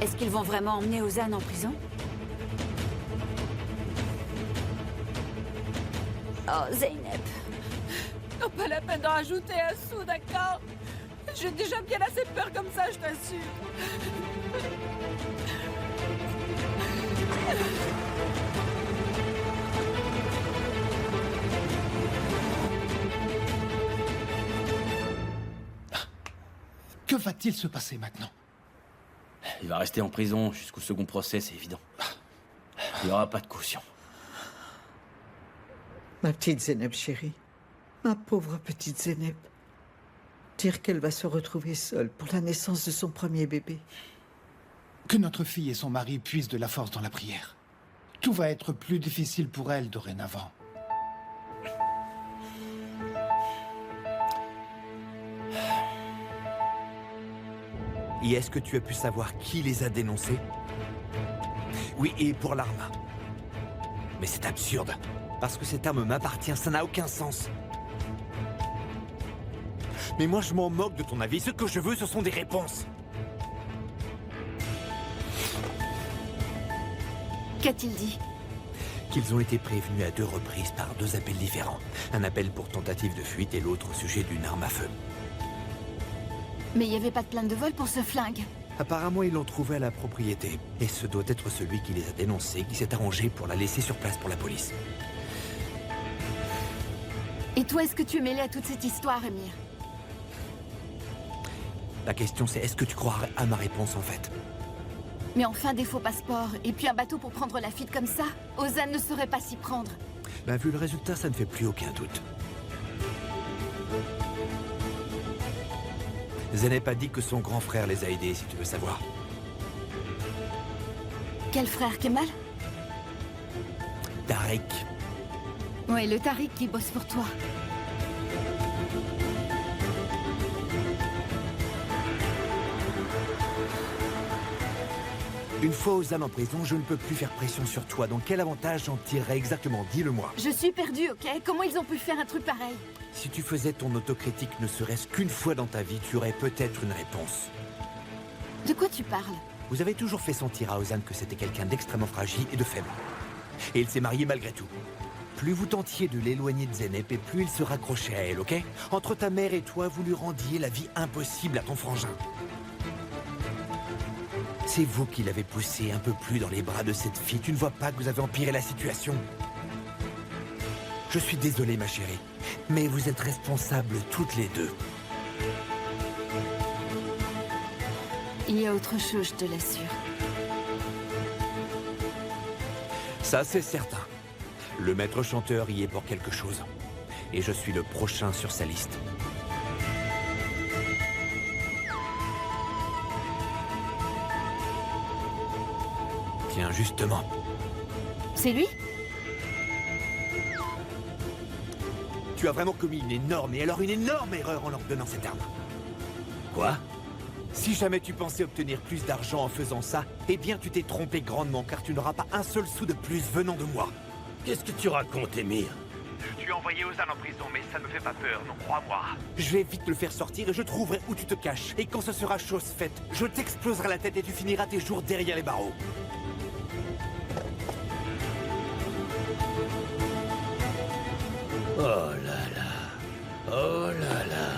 Est-ce qu'ils vont vraiment emmener Ozan en prison? Oh, Zeynep. Non, pas la peine d'en rajouter un sou, d'accord? J'ai déjà bien assez peur comme ça, je t'assure. Que va-t-il se passer maintenant? Il va rester en prison jusqu'au second procès, c'est évident. Il n'y aura pas de caution. Ma petite Zeynep chérie, ma pauvre petite Zeynep. Dire qu'elle va se retrouver seule pour la naissance de son premier bébé. Que notre fille et son mari puissent de la force dans la prière. Tout va être plus difficile pour elle dorénavant. Et est-ce que tu as pu savoir qui les a dénoncés? Oui, et pour l'arme. Mais c'est absurde. Parce que cette arme m'appartient, ça n'a aucun sens. Mais moi, je m'en moque de ton avis. Ce que je veux, ce sont des réponses. Qu'a-t-il dit? Qu'ils ont été prévenus à 2 reprises par 2 appels différents. Un appel pour tentative de fuite et l'autre au sujet d'une arme à feu. Mais il n'y avait pas de plainte de vol pour ce flingue. Apparemment, ils l'ont trouvé à la propriété. Et ce doit être celui qui les a dénoncés, qui s'est arrangé pour la laisser sur place pour la police. Et toi, est-ce que tu es mêlé à toute cette histoire, Amir? La question, c'est est-ce que tu crois à ma réponse, en fait? Mais enfin, des faux passeports, et puis un bateau pour prendre la fuite comme ça, Ozan ne saurait pas s'y prendre. Ben, vu le résultat, ça ne fait plus aucun doute. Zeynep a dit que son grand frère les a aidés, si tu veux savoir. Quel frère, Kemal? Tariq. Ouais, le Tariq qui bosse pour toi. Une fois Ozan en prison, je ne peux plus faire pression sur toi. Donc quel avantage j'en tirerais exactement? Dis-le-moi. Je suis perdue, ok? Comment ils ont pu faire un truc pareil? Si tu faisais ton autocritique ne serait-ce qu'une fois dans ta vie, tu aurais peut-être une réponse. De quoi tu parles? Vous avez toujours fait sentir à Ozan que c'était quelqu'un d'extrêmement fragile et de faible. Et il s'est marié malgré tout. Plus vous tentiez de l'éloigner de Zeynep et plus il se raccrochait à elle, ok? Entre ta mère et toi, vous lui rendiez la vie impossible à ton frangin. C'est vous qui l'avez poussé un peu plus dans les bras de cette fille. Tu ne vois pas que vous avez empiré la situation? Je suis désolé, ma chérie, mais vous êtes responsables toutes les deux. Il y a autre chose, je te l'assure. Ça, c'est certain. Le maître chanteur y est pour quelque chose. Et je suis le prochain sur sa liste. Tiens, justement. C'est lui? Tu as vraiment commis une énorme, et alors une énorme erreur en leur donnant cette arme. Quoi? Si jamais tu pensais obtenir plus d'argent en faisant ça, eh bien tu t'es trompé grandement, car tu n'auras pas un seul sou de plus venant de moi. Qu'est-ce que tu racontes, Émir? Tu as envoyé Ozan en prison, mais ça ne me fait pas peur, non, crois-moi. Je vais vite le faire sortir et je trouverai où tu te caches. Et quand ce sera chose faite, je t'exploserai la tête et tu finiras tes jours derrière les barreaux. là là. Oh là là.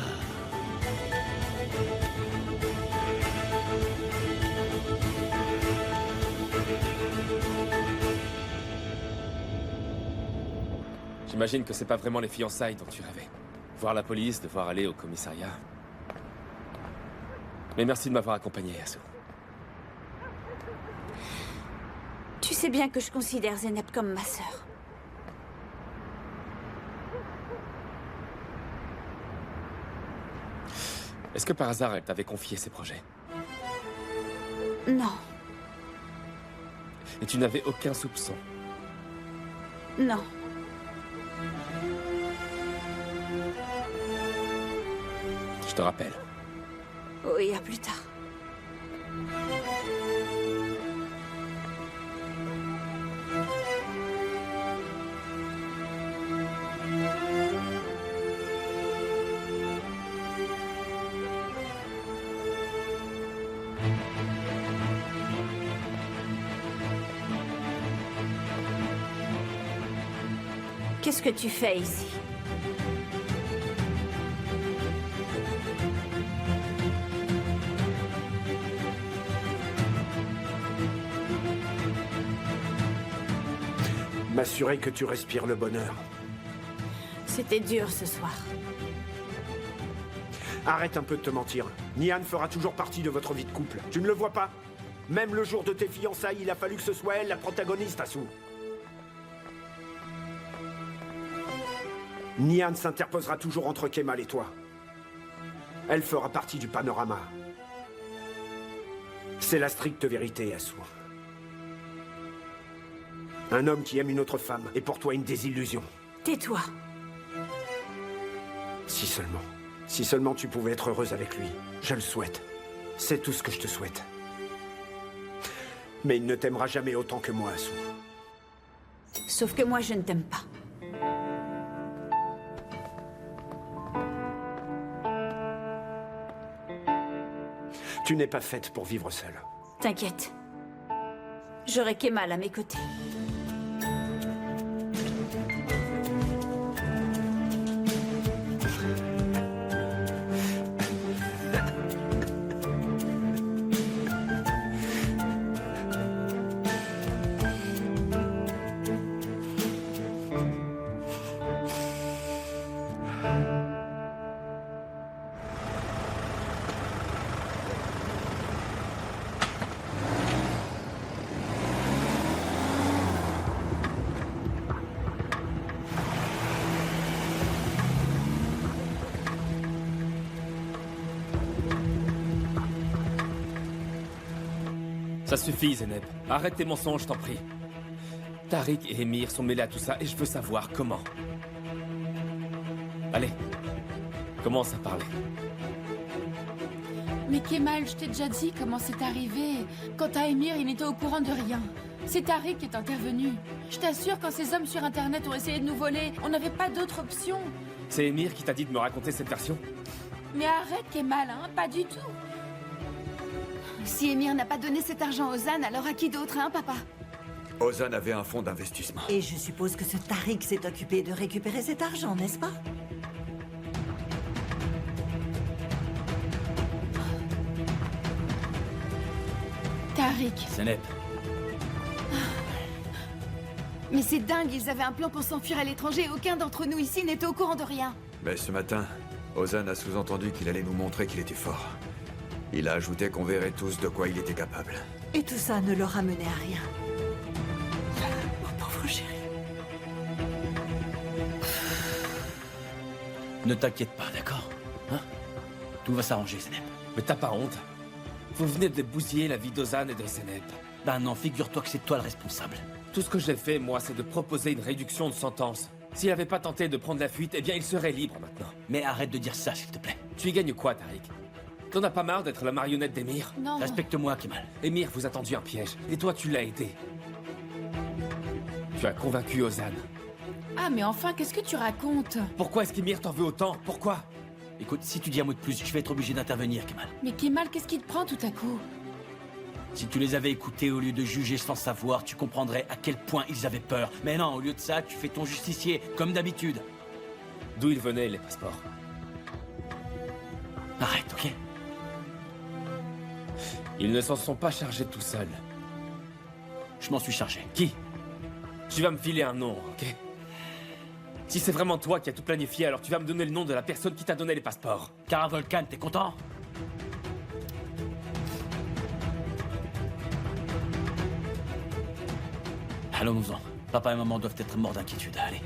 J'imagine que c'est pas vraiment les fiançailles dont tu rêvais. Voir la police, devoir aller au commissariat. Mais merci de m'avoir accompagné, Asu. Tu sais bien que je considère Zeynep comme ma sœur. Est-ce que par hasard, elle t'avait confié ses projets? Non, Et tu n'avais aucun soupçon? non. Je te rappelle. Oui, à plus tard. Qu'est-ce que tu fais ici? M'assurer que tu respires le bonheur. C'était dur ce soir. Arrête un peu de te mentir. Nian fera toujours partie de votre vie de couple. Tu ne le vois pas? Même le jour de tes fiançailles, il a fallu que ce soit elle la protagoniste, Asu. Nian s'interposera toujours entre Kemal et toi. Elle fera partie du panorama. C'est la stricte vérité, Asu. Un homme qui aime une autre femme est pour toi une désillusion. Tais-toi. Si seulement. Si seulement tu pouvais être heureuse avec lui. Je le souhaite. C'est tout ce que je te souhaite. Mais il ne t'aimera jamais autant que moi, Asu. Sauf que moi, je ne t'aime pas. Tu n'es pas faite pour vivre seule. T'inquiète. J'aurai Kemal à mes côtés. Ça suffit, Zeynep. Arrête tes mensonges, je t'en prie. Tariq et Emir sont mêlés à tout ça et je veux savoir comment. Allez, commence à parler. Mais Kemal, je t'ai déjà dit comment c'est arrivé. Quant à Emir, il n'était au courant de rien. C'est Tariq qui est intervenu. Je t'assure, quand ces hommes sur Internet ont essayé de nous voler, on n'avait pas d'autre option. C'est Emir qui t'a dit de me raconter cette version? Mais arrête, Kemal, hein, pas du tout. Si Emir n'a pas donné cet argent aux Ozan, alors à qui d'autre, hein, papa? Ozan avait un fonds d'investissement. Et je suppose que ce Tariq s'est occupé de récupérer cet argent, n'est-ce pas? Tariq. Zeynep. Mais c'est dingue, ils avaient un plan pour s'enfuir à l'étranger et aucun d'entre nous ici n'était au courant de rien. Mais ce matin, Ozan a sous-entendu qu'il allait nous montrer qu'il était fort. Il a ajouté qu'on verrait tous de quoi il était capable. Et tout ça ne leur a mené à rien. Mon pauvre chéri. Ne t'inquiète pas, d'accord? Hein? Tout va s'arranger, Zeynep. Mais t'as pas honte? Vous venez de bousiller la vie d'Ozan et de Zeynep. Ben non, figure-toi que c'est toi le responsable. Tout ce que j'ai fait, moi, c'est de proposer une réduction de sentence. S'il n'avait pas tenté de prendre la fuite, eh bien, il serait libre maintenant. Mais arrête de dire ça, s'il te plaît. Tu y gagnes quoi, Tariq? T'en as pas marre d'être la marionnette d'Emir? Non. Respecte-moi, Kemal. Emir vous a tendu un piège, et toi, tu l'as aidé. Tu as convaincu Ozan. Ah, mais enfin, qu'est-ce que tu racontes? Pourquoi est-ce qu'Emir t'en veut autant? Pourquoi? Écoute, si tu dis un mot de plus, je vais être obligé d'intervenir, Kemal. Mais Kemal, qu'est-ce qui te prend tout à coup? Si tu les avais écoutés au lieu de juger sans savoir, tu comprendrais à quel point ils avaient peur. Mais non, au lieu de ça, tu fais ton justicier, comme d'habitude. d'où ils venaient, les passeports. Arrête, ok? Ils ne s'en sont pas chargés tout seuls. Je m'en suis chargé. Qui? Tu vas me filer un nom, ok? Si c'est vraiment toi qui as tout planifié, alors tu vas me donner le nom de la personne qui t'a donné les passeports. Kara Volkan, t'es content? Allons-nous-en. Papa et maman doivent être morts d'inquiétude. Allez.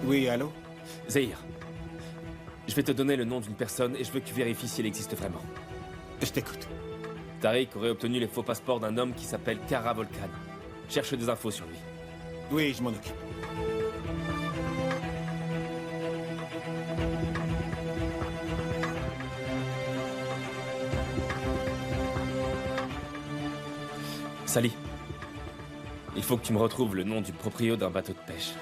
Oui, allô? Zahir, je vais te donner le nom d'une personne et je veux que tu vérifies si elle existe vraiment. Je t'écoute. Tariq aurait obtenu les faux passeports d'un homme qui s'appelle Kara Volkan. Cherche des infos sur lui. Oui, je m'en occupe. Sally, il faut que tu me retrouves le nom du proprio d'un bateau de pêche.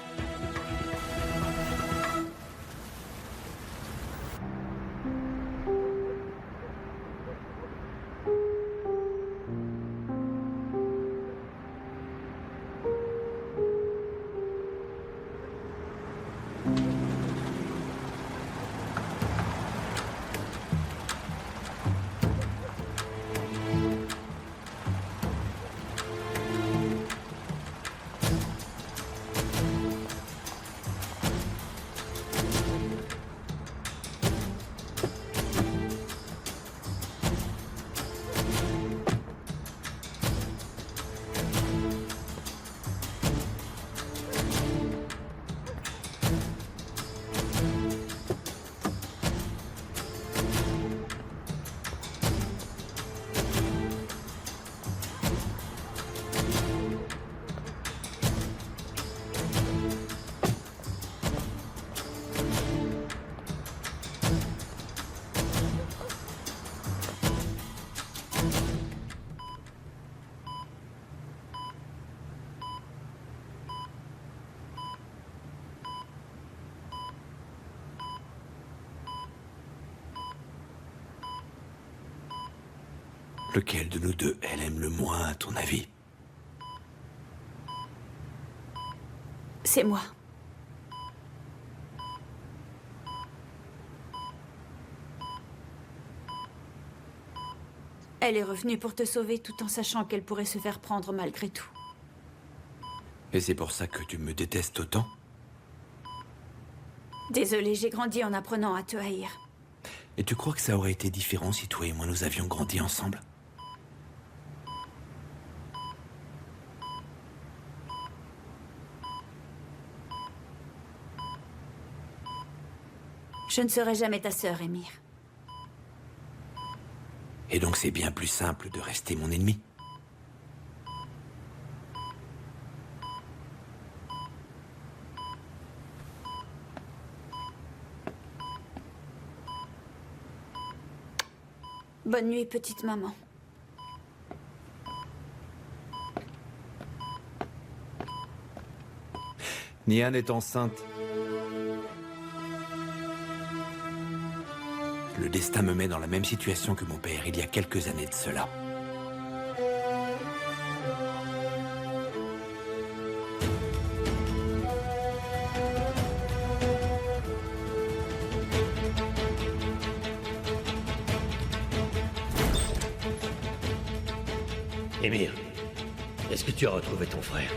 Lequel de nous deux elle aime le moins, à ton avis? C'est moi. Elle est revenue pour te sauver tout en sachant qu'elle pourrait se faire prendre malgré tout. Et c'est pour ça que tu me détestes autant? Désolée, j'ai grandi en apprenant à te haïr. Et tu crois que ça aurait été différent si toi et moi nous avions grandi ensemble? Je ne serai jamais ta sœur, Émir. Et donc c'est bien plus simple de rester mon ennemi? Bonne nuit, petite maman. Nian est enceinte. Le destin me met dans la même situation que mon père il y a quelques années de cela. Émir, est-ce que tu as retrouvé ton frère?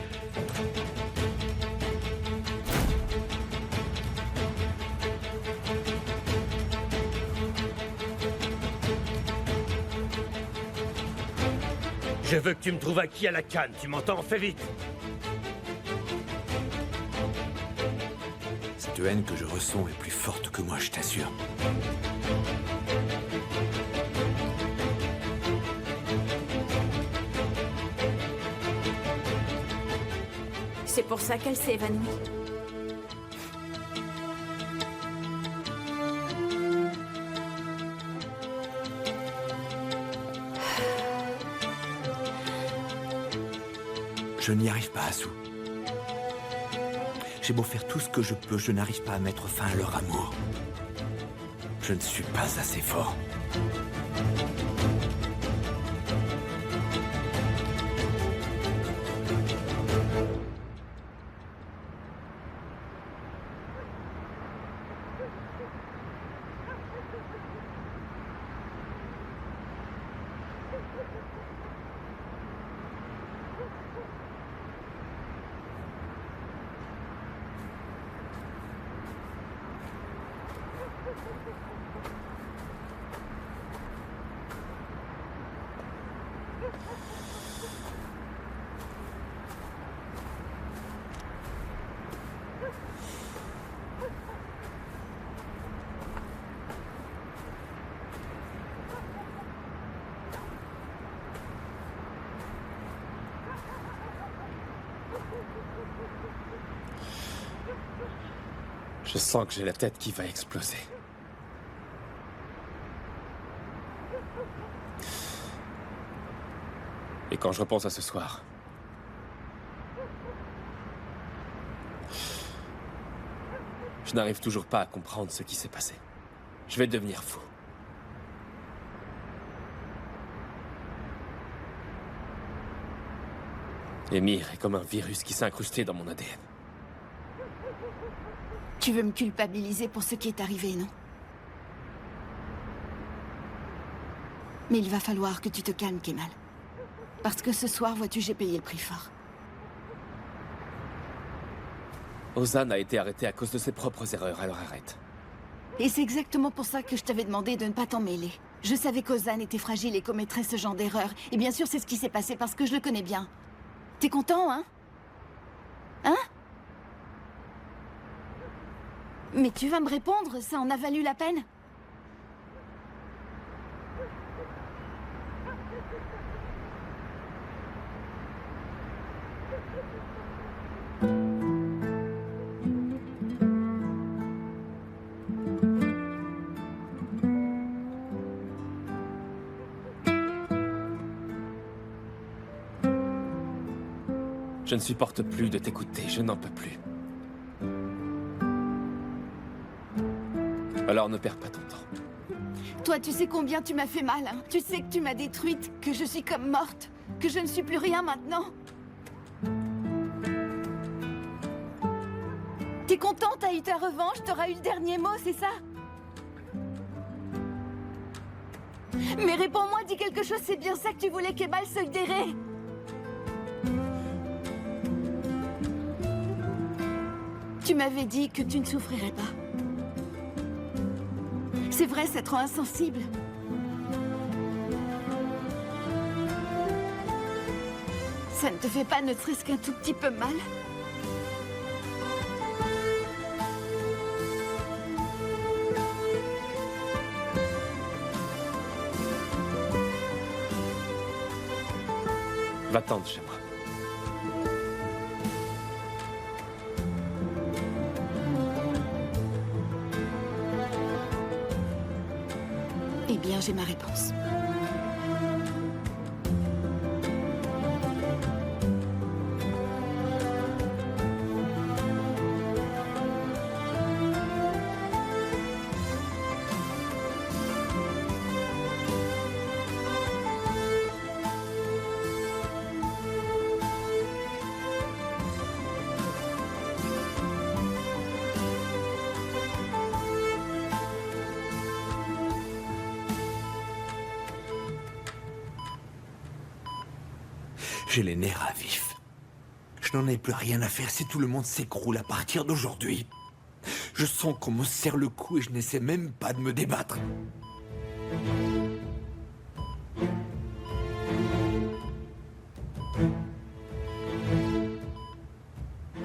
Je veux que tu me trouves acquis à la canne, tu m'entends? Fais vite! Cette haine que je ressens est plus forte que moi, je t'assure. c'est pour ça qu'elle s'est évanouie. Je n'y arrive pas, Asu. J'ai beau faire tout ce que je peux, je n'arrive pas à mettre fin à leur amour. Je ne suis pas assez fort. Je sens que j'ai la tête qui va exploser. Et quand je repense à ce soir, je n'arrive toujours pas à comprendre ce qui s'est passé. Je vais devenir fou. Émir est comme un virus qui s'est incrusté dans mon ADN. Tu veux me culpabiliser pour ce qui est arrivé, non? Mais il va falloir que tu te calmes, Kemal. Parce que ce soir, vois-tu, j'ai payé le prix fort. Ozan a été arrêté à cause de ses propres erreurs, alors arrête. Et c'est exactement pour ça que je t'avais demandé de ne pas t'en mêler. Je savais qu'Ozan était fragile et commettrait ce genre d'erreur. Et bien sûr, c'est ce qui s'est passé parce que je le connais bien. T'es content, hein? Hein? Mais tu vas me répondre, ça en a valu la peine? Je ne supporte plus de t'écouter, je n'en peux plus. Alors ne perds pas ton temps. Toi, tu sais combien tu m'as fait mal, hein? Tu sais que tu m'as détruite, que je suis comme morte, que je ne suis plus rien maintenant. T'es content, t'as eu ta revanche, t'auras eu le dernier mot, c'est ça? Mais réponds-moi, dis quelque chose, c'est bien ça que tu voulais qu'Ebal se libérer. Tu m'avais dit que tu ne souffrirais pas. C'est vrai, ça te rend insensible. Ça ne te fait pas ne serait-ce qu'un tout petit peu mal? Va-t'en de chez moi. Eh bien, j'ai ma réponse. J'ai les nerfs à vif. Je n'en ai plus rien à faire si tout le monde s'écroule à partir d'aujourd'hui. Je sens qu'on me serre le cou et je n'essaie même pas de me débattre.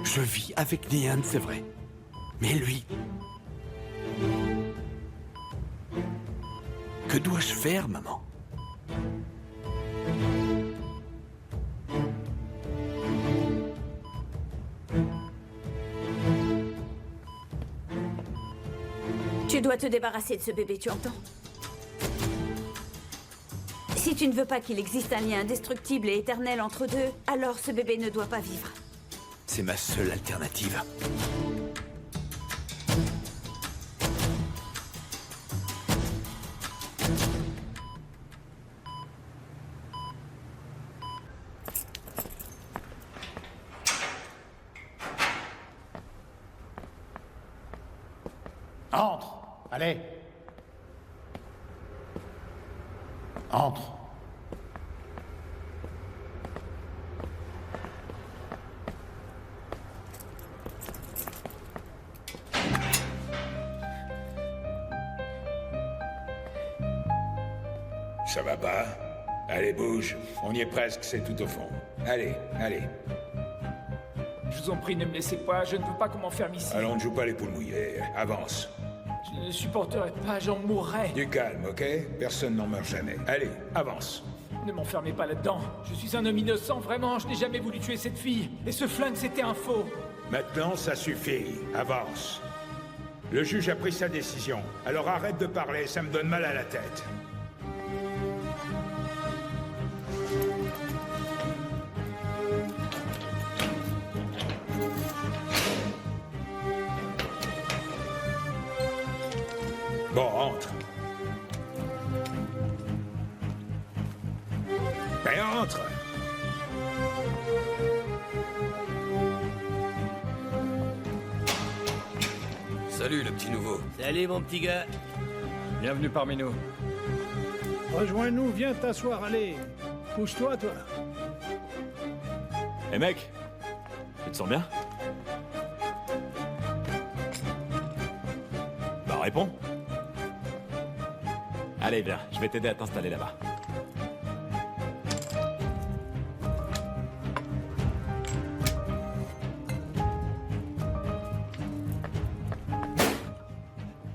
Je vis avec Nian, c'est vrai. Mais lui... Que dois-je faire, maman? Tu dois te débarrasser de ce bébé, tu entends? Si tu ne veux pas qu'il existe un lien indestructible et éternel entre deux, alors ce bébé ne doit pas vivre. C'est ma seule alternative. Entre. Allez. Entre. Ça va pas? Allez, bouge. On y est presque, c'est tout au fond. Allez, allez. Je vous en prie, ne me laissez pas, je ne veux pas qu'on m'enferme ici. Allons, ne joue pas les poules mouillées. Avance. Je ne supporterai pas, j'en mourrai. Du calme, ok? Personne n'en meurt jamais. Allez, avance. Ne m'enfermez pas là-dedans. Je suis un homme innocent, vraiment, je n'ai jamais voulu tuer cette fille. Et ce flingue, c'était un faux. Maintenant, ça suffit. Avance. Le juge a pris sa décision. Alors arrête de parler, ça me donne mal à la tête. Bon, entre. Ben, entre. Salut, le petit nouveau. Salut, mon petit gars. Bienvenue parmi nous. Rejoins-nous, viens t'asseoir, allez. Pousse-toi, toi. Eh mec, tu te sens bien? Bah réponds. Allez, viens, je vais t'aider à t'installer là-bas.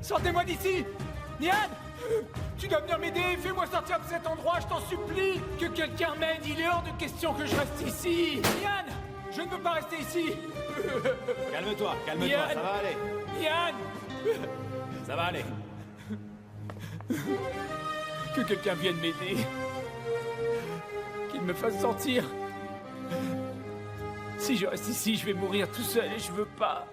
Sortez-moi d'ici! Nian! Tu dois venir m'aider, fais-moi sortir de cet endroit, je t'en supplie! Que quelqu'un m'aide, il est hors de question que je reste ici! Nian! Je ne veux pas rester ici! Calme-toi, calme-toi, Nian! ça va aller. Nian! Ça va aller. Que quelqu'un vienne m'aider. Qu'il me fasse sortir. Si je reste ici, je vais mourir tout seul et je veux pas.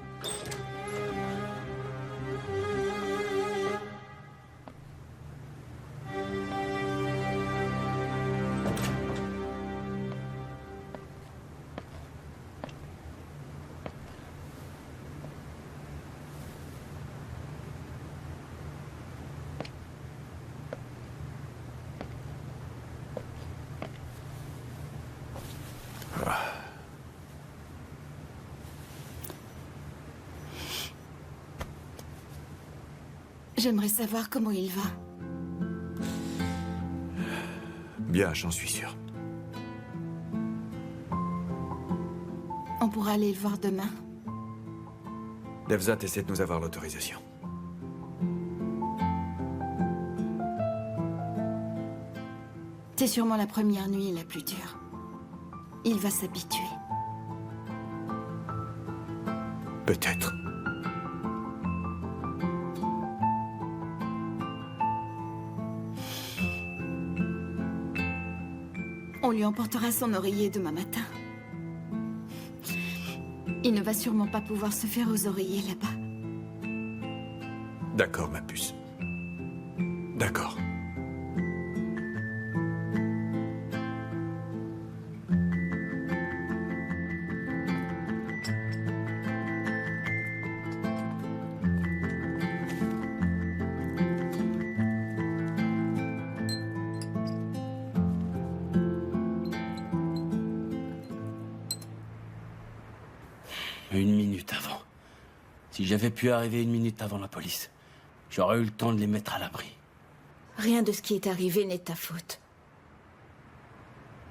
J'aimerais savoir comment il va. Bien, j'en suis sûr. On pourra aller le voir demain. Devzat essaie de nous avoir l'autorisation. C'est sûrement la première nuit la plus dure. Il va s'habituer. Peut-être. On lui emportera son oreiller demain matin. Il ne va sûrement pas pouvoir se faire aux oreillers là-bas. D'accord, ma puce. D'accord. Une minute avant. Si j'avais pu arriver une minute avant la police, j'aurais eu le temps de les mettre à l'abri. Rien de ce qui est arrivé n'est de ta faute.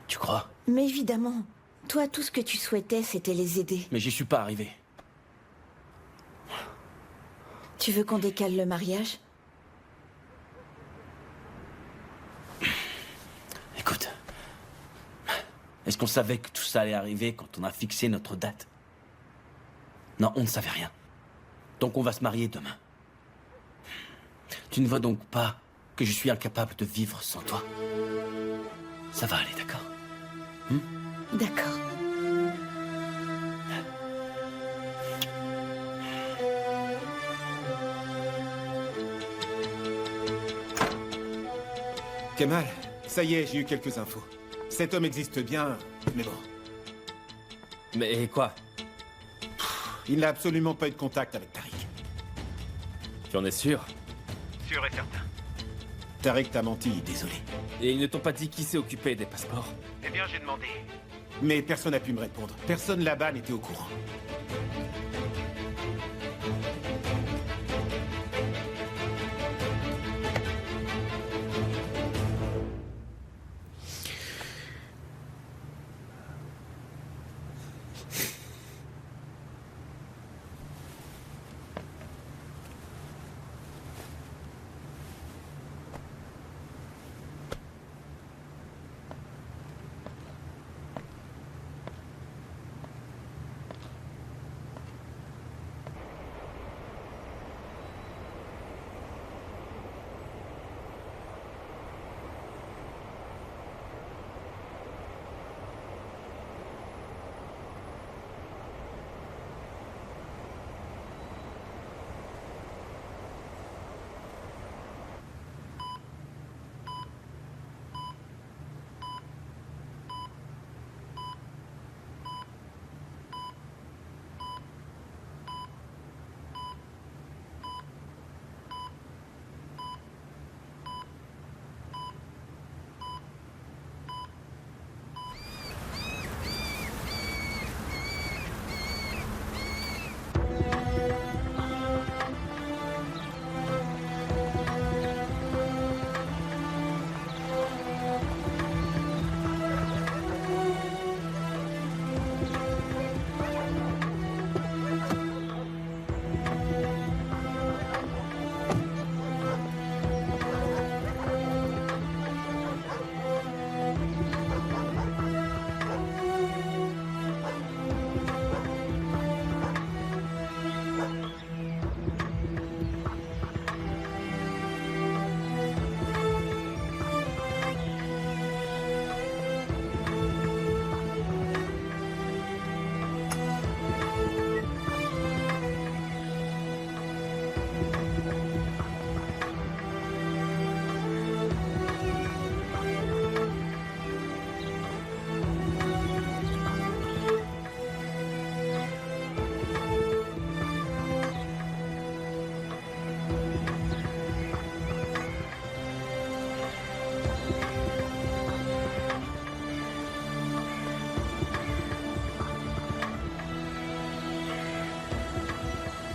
Tu crois? Mais évidemment, toi, tout ce que tu souhaitais, c'était les aider. Mais j'y suis pas arrivé. Tu veux qu'on décale le mariage? Écoute, est-ce qu'on savait que tout ça allait arriver quand on a fixé notre date? Non, on ne savait rien. Donc on va se marier demain. Tu ne vois donc pas que je suis incapable de vivre sans toi? Ça va aller, d'accord? D'accord. Kemal, ça y est, j'ai eu quelques infos. Cet homme existe bien, mais bon. Mais quoi? Il n'a absolument pas eu de contact avec Tariq. Tu en es sûr? Sûr et certain. Tariq t'a menti, désolé. Et ils ne t'ont pas dit qui s'est occupé des passeports? Eh bien, j'ai demandé. Mais personne n'a pu me répondre. Personne là-bas n'était au courant.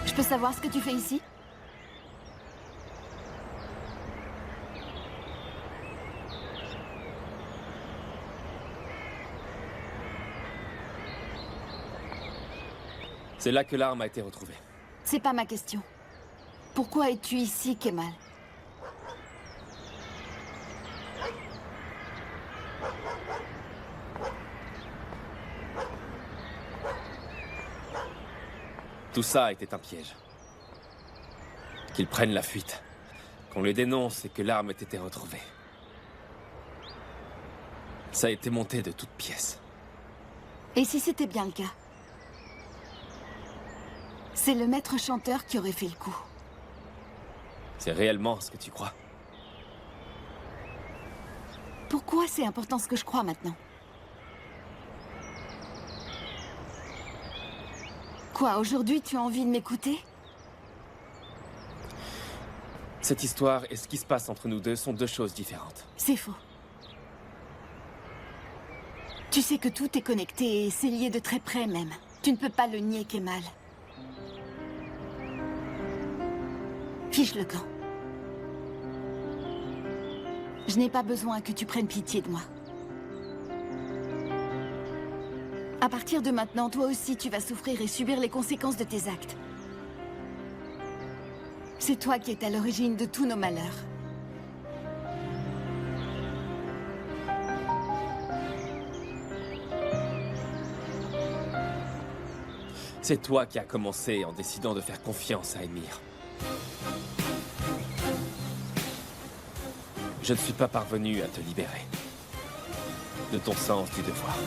Je peux savoir ce que tu fais ici? C'est là que l'arme a été retrouvée. C'est pas ma question. Pourquoi es-tu ici, Kemal? Tout ça était un piège. Qu'ils prennent la fuite, qu'on les dénonce et que l'arme ait été retrouvée. Ça a été monté de toutes pièces. Et si c'était bien le cas? C'est le maître chanteur qui aurait fait le coup. C'est réellement ce que tu crois? Pourquoi c'est important ce que je crois maintenant? Quoi, aujourd'hui tu as envie de m'écouter? Cette histoire et ce qui se passe entre nous deux sont deux choses différentes. C'est faux. Tu sais que tout est connecté et c'est lié de très près même. Tu ne peux pas le nier, Kemal. Fiche le camp. Je n'ai pas besoin que tu prennes pitié de moi. À partir de maintenant, toi aussi, tu vas souffrir et subir les conséquences de tes actes. C'est toi qui es à l'origine de tous nos malheurs. C'est toi qui as commencé en décidant de faire confiance à Émir. Je ne suis pas parvenu à te libérer de ton sens du devoir.